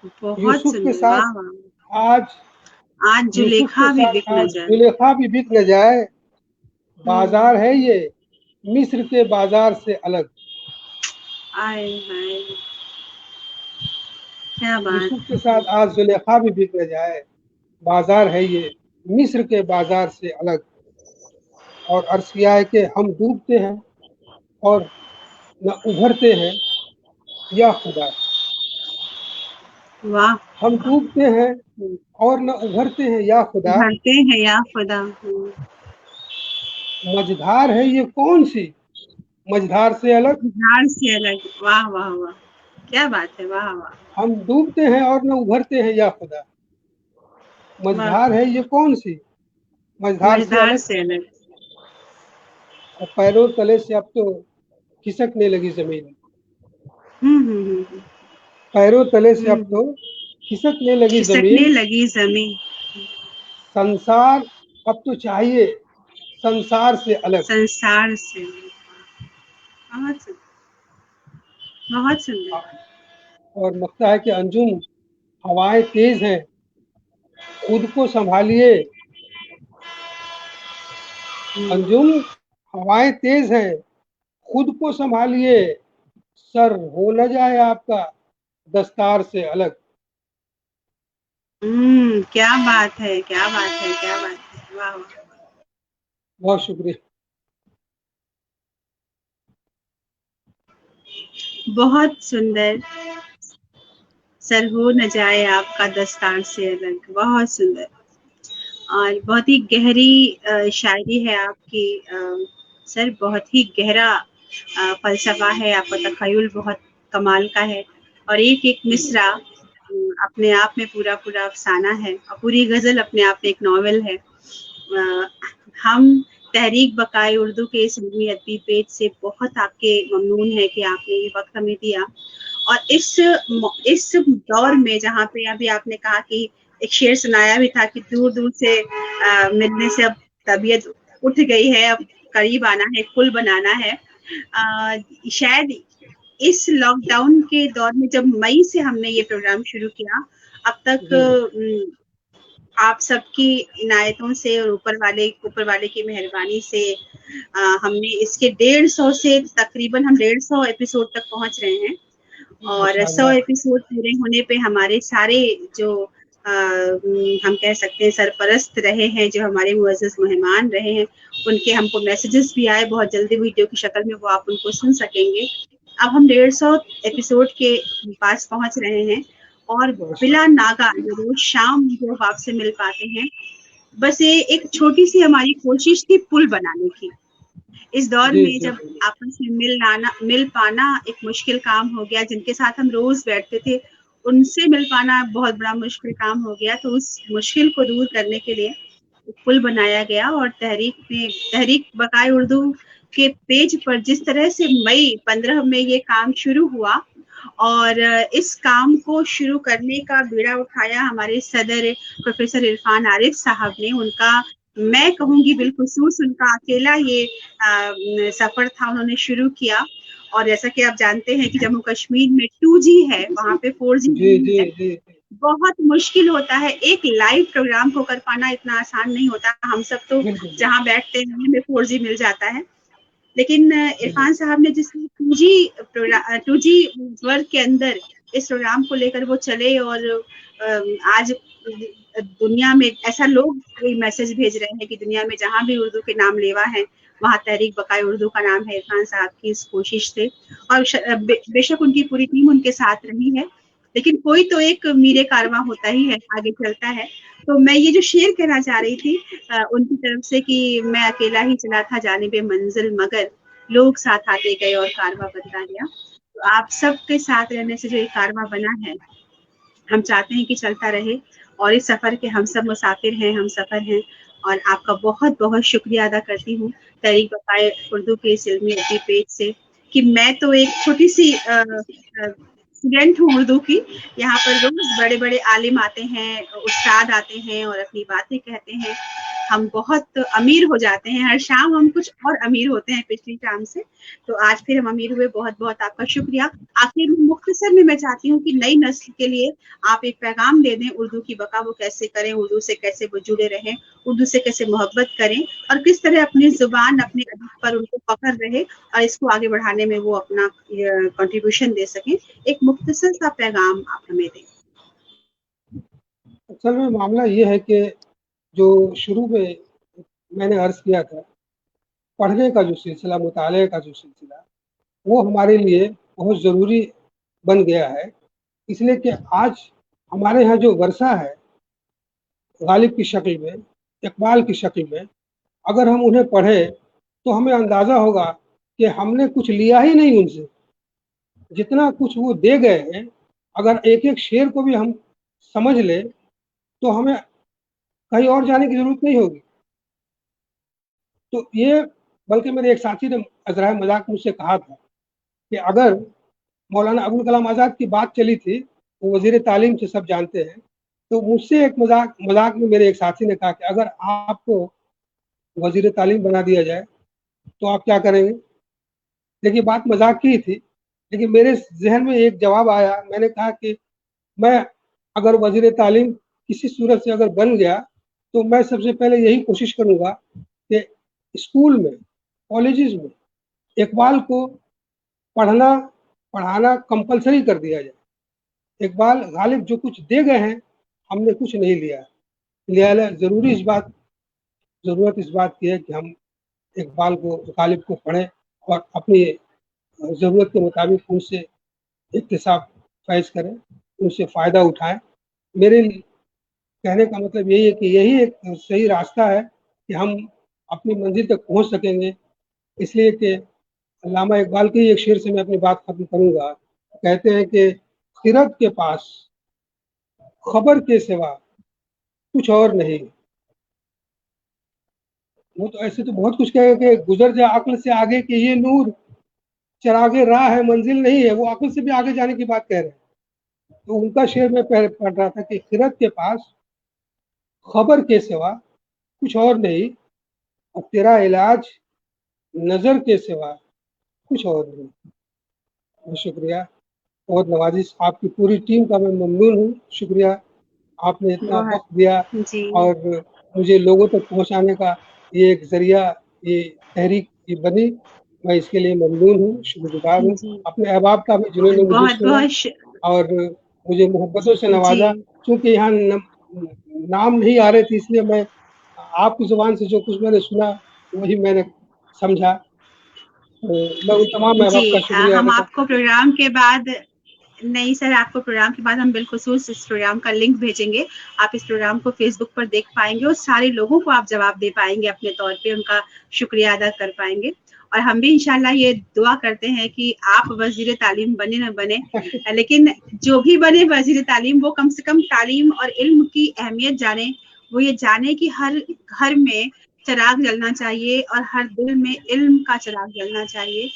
बहुत यूसुफ के सुंदर, साथ वाह वाह। आज आज यूसुफ के जुलेखा भी बिक साथ न आज जाए। जुलेखा भी बिक न जाए। बाजार है ये मिस्र के बाजार से अलग। आए हाय, क्या बात। यूसुफ के साथ आज जुलेखा भी बिक न जाए। बाजार है ये मिस्र के बाजार से अलग। और अर्ज किया है कि हम डूबते हैं और न उभरते हैं या खुदा। वाह। हम डूबते हैं और न उभरते हैं या खुदा। भरते हैं या खुदा। मझधार है ये कौन सी मझधार से अलग। झाड़ से अलग, वाह वाह वाह, क्या बात है, वाह वाह हम डूबते हैं और न उभरते हैं या खुदा। वाह। मझधार है ये कौन सी मझधार से मझधार अलग। से अलग। और पैरों तले से अब तो खिसकने लगी जमीन। हम्म। पैरों तले से अब तो खिसकने लगी खिसकने जमीन। लगी जमीन। संसार अब तो चाहिए संसार से अलग। संसार से। बहुत सुंदर, बहुत सुंदर। और लगता है कि अंजुम हवाएं तेज हैं, खुद को संभालिए। अंजुम हवाएं तेज हैं, खुद को संभालिए। सर हो न जाए आपका दस्तार से अलग। क्या बात है, क्या बात है, क्या बात है, वाह वाह। बहुत शुक्रिया। बहुत सुंदर। सर हो न जाए आपका दस्तार से अलग, बहुत सुंदर। और बहुत ही गहरी शायरी है आपकी सर, बहुत ही गहरा फलसफा है आपका, तखय्युल बहुत कमाल का है। और एक एक मिसरा अपने आप में पूरा पूरा अफसाना है, और पूरी गजल अपने आप में एक नॉवेल है। हम तहरीक बकाए उर्दू के इस इल्मी अदबी पेज से बहुत आपके ममनून है कि आपने ये वक्त हमें दिया। और इस दौर में जहाँ पे अभी आपने कहा कि एक शेर सुनाया भी था कि दूर दूर से मिलने से अब तबीयत उठ गई है, अब करीब आना है, पुल बनाना है। शायद इस लॉकडाउन के दौर में जब मई से हमने ये प्रोग्राम शुरू किया, अब तक आप सबकी इनायतों से और ऊपर वाले की मेहरबानी से हमने इसके 150 से तकरीबन हम 150 एपिसोड तक पहुंच रहे हैं। और 100 एपिसोड पूरे होने पे हमारे सारे जो हम कह सकते हैं सरपरस्त रहे हैं, जो हमारे मुअज़्ज़ज़ मेहमान रहे हैं, उनके हमको मैसेजेस भी आए बहुत जल्दी वीडियो की शक्ल में, वो आप उनको सुन सकेंगे। अब हम 150 एपिसोड के पास पहुंच रहे हैं और बिला नागा रोज शाम जो आपसे मिल पाते हैं। बस ये एक छोटी सी हमारी कोशिश थी पुल बनाने की। इस दौर में जब आपस में मिल पाना एक मुश्किल काम हो गया, जिनके साथ हम रोज बैठते थे उनसे मिल पाना बहुत बड़ा मुश्किल काम हो गया, तो उस मुश्किल को दूर करने के लिए पुल बनाया गया। और तहरीक बकाए उर्दू के पेज पर जिस तरह से मई 15 में ये काम शुरू हुआ, और इस काम को शुरू करने का बीड़ा उठाया हमारे सदर प्रोफेसर इरफान आरिफ साहब ने। उनका मैं कहूँगी बिलखुसूस उनका अकेला ये सफर था, उन्होंने शुरू किया। और जैसा कि आप जानते हैं कि जम्मू कश्मीर में 2G है, वहाँ पे 4G है, बहुत मुश्किल होता है एक लाइव प्रोग्राम को कर पाना, इतना आसान नहीं होता। हम सब तो जहाँ बैठते हैं हमें 4G मिल जाता है, लेकिन इरफान साहब ने जिस 2G वर्ग के अंदर इस प्रोग्राम को लेकर वो चले, और आज दुनिया में ऐसा लोग मैसेज भेज रहे हैं कि दुनिया में जहां भी उर्दू के नाम लेवा है वहां तहरीक बकाए उर्दू का नाम है, इरफान साहब की इस कोशिश से। और बेशक उनकी पूरी टीम उनके साथ रही है, लेकिन कोई तो एक मीरे कारवां होता ही है, आगे चलता है। तो मैं ये जो शेर कहना चाह रही थी उनकी तरफ से कि मैं अकेला ही चला था जानिबे मंजिल, मगर लोग साथ आते गए और कारवां बनता गया। तो आप सबके साथ रहने से जो ये कारवां बना है, हम चाहते हैं कि चलता रहे, और इस सफ़र के हम सब मुसाफिर हैं, हम सफ़र हैं, और आपका बहुत बहुत शुक्रिया अदा करती हूँ तहरीक बक़ाए उर्दू के इस इल्मी अदबी पेज से, कि मैं तो एक छोटी सी स्टूडेंट हूँ उर्दू की। यहाँ पर रोज बड़े बड़े आलिम आते हैं, उस्ताद आते हैं और अपनी बातें कहते हैं। हम बहुत अमीर हो जाते हैं, हर शाम हम कुछ और अमीर होते हैं पिछली शाम से, तो आज फिर हम अमीर हुए। बहुत बहुत आपका शुक्रिया। आखिर में मुख्तसर में मैं चाहती हूँ कि नई नस्ल के लिए आप एक पैगाम दे दें, उर्दू की बका वो कैसे करें, उर्दू से कैसे वो जुड़े रहें, उर्दू से कैसे मोहब्बत करें, और किस तरह अपनी जुबान, अपने अदब पर उनको पकड़ रहे और इसको आगे बढ़ाने में वो अपना कंट्रीब्यूशन दे सकें। एक मुख्तसर सा पैगाम आप हमें दें। असल में मामला ये है कि जो शुरू में मैंने अर्ज़ किया था, पढ़ने का जो सिलसिला, मुताले का जो सिलसिला, वो हमारे लिए बहुत ज़रूरी बन गया है, इसलिए कि आज हमारे यहाँ जो वर्षा है गालिब की शक्ल में, इकबाल की शक्ल में, अगर हम उन्हें पढ़ें तो हमें अंदाज़ा होगा कि हमने कुछ लिया ही नहीं उनसे। जितना कुछ वो दे गए हैं, अगर एक एक शेर को भी हम समझ लें तो हमें कहीं और जाने की ज़रूरत नहीं होगी। तो ये, बल्कि मेरे एक साथी ने अज़राए मज़ाक मुझसे कहा था कि अगर मौलाना अबुल कलाम आज़ाद की बात चली थी, वो वज़ीर तालीम से सब जानते हैं, तो मुझसे एक मज़ाक में मेरे एक साथी ने कहा कि अगर आपको वज़ीर तालीम बना दिया जाए तो आप क्या करेंगे? देखिए, बात मज़ाक की ही थी, लेकिन मेरे ज़हन में एक जवाब आया। मैंने कहा कि मैं अगर वज़ीर तालीम किसी सूरत से अगर बन गया तो मैं सबसे पहले यही कोशिश करूँगा कि स्कूल में, कॉलेजेस में इकबाल को पढ़ना, पढ़ाना कंपल्सरी कर दिया जाए। इकबाल गालिब जो कुछ दे गए हैं, हमने कुछ नहीं लिया। लिहाजा ज़रूरत इस बात की है कि हम इकबाल को, गालिब को पढ़ें और अपनी ज़रूरत के मुताबिक उनसे इक्तिसाब फैज़ करें, उनसे फ़ायदा उठाएँ। मेरे कहने का मतलब यही है कि यही एक सही रास्ता है कि हम अपनी मंज़िल तक पहुँच सकेंगे। इसलिए कि अल्लामा इकबाल के ही एक शेर से मैं अपनी बात ख़त्म करूँगा। कहते हैं कि खिरद के पास खबर के सिवा कुछ और नहीं। वो तो ऐसे तो बहुत कुछ कहे कि गुज़र जा अक्ल से आगे कि ये नूर चरागे राह है, मंजिल नहीं है। वो अक्ल से भी आगे जाने की बात कह रहे हैं। तो उनका शेर मैं पढ़ रहा था कि खिरद के पास खबर के सिवा कुछ और नहीं, और तेरा इलाज नज़र के सिवा कुछ और नहीं। बहुत शुक्रिया, बहुत नवाजिश। आपकी पूरी टीम का मैं ममनून हूँ। शुक्रिया, आपने इतना वक्त दिया और मुझे लोगों तक पहुँचाने का ये एक ज़रिया, ये तहरीक ये बनी। मैं इसके लिए ममनून हूँ, शुक्रगुज़ार हूँ अपने अहबाब का भी, जिन्होंने मुझे सुना और मुझे मोहब्बतों से नवाजा। क्योंकि यहाँ नाम नहीं आ रहे थे, इसलिए मैं आपकी ज़ुबान से जो कुछ मैंने सुना वही मैंने समझा। मैं उन तमाम अहबाब का शुक्रिया हम आपको प्रोग्राम के बाद, नहीं सर, आपको प्रोग्राम के बाद हम बिलखुसूस इस प्रोग्राम का लिंक भेजेंगे। आप इस प्रोग्राम को फेसबुक पर देख पाएंगे और सारे लोगों को आप जवाब दे पाएंगे, अपने तौर पे उनका शुक्रिया अदा कर पाएंगे। और हम भी इंशाल्लाह ये दुआ करते हैं कि आप वज़ीर तालीम बने न बने, लेकिन जो भी बने वज़ीर तालीम, वो कम से कम तालीम और इल्म की अहमियत जाने। वो ये जाने कि हर घर में चिराग जलना चाहिए और हर दिल में इल्म का चिराग जलना चाहिए,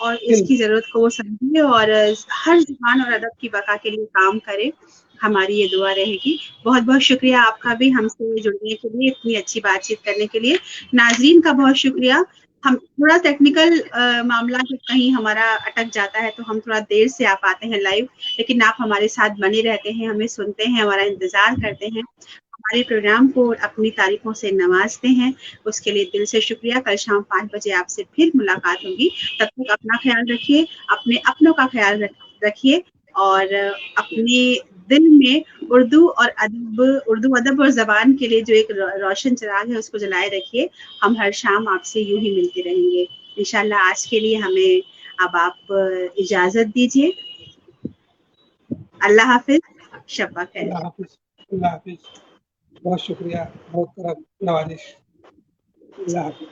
और इसकी ज़रूरत को वो समझे और हर ज़ुबान और अदब की बका के लिए काम करे। हमारी ये दुआ रहेगी। बहुत बहुत शुक्रिया आपका भी हमसे जुड़ने के लिए, इतनी अच्छी बातचीत करने के लिए। नाज़रीन का बहुत शुक्रिया। हम थोड़ा टेक्निकल मामला कहीं हमारा अटक जाता है तो हम थोड़ा देर से आ पाते हैं लाइव, लेकिन आप हमारे साथ बने रहते हैं, हमें सुनते हैं, हमारा इंतज़ार करते हैं, हमारे प्रोग्राम को अपनी तारीफों से नवाजते हैं। उसके लिए दिल से शुक्रिया। कल शाम 5 बजे आपसे फिर मुलाकात होगी। तब तक अपना ख्याल रखिए, अपने अपनों का ख्याल रखिए, और अपने दिल में उर्दू अदब और ज़बान के लिए जो एक रोशन चिराग है उसको जलाए रखिए। हम हर शाम आपसे यूं ही मिलते रहेंगे इंशाल्लाह। आज के लिए हमें अब आप इजाज़त दीजिए। अल्लाह हाफिज, शब्बा खैर। अल्लाह हाफिज। बहुत शुक्रिया, बहुत नवाजिश। अल्लाह हाफिज।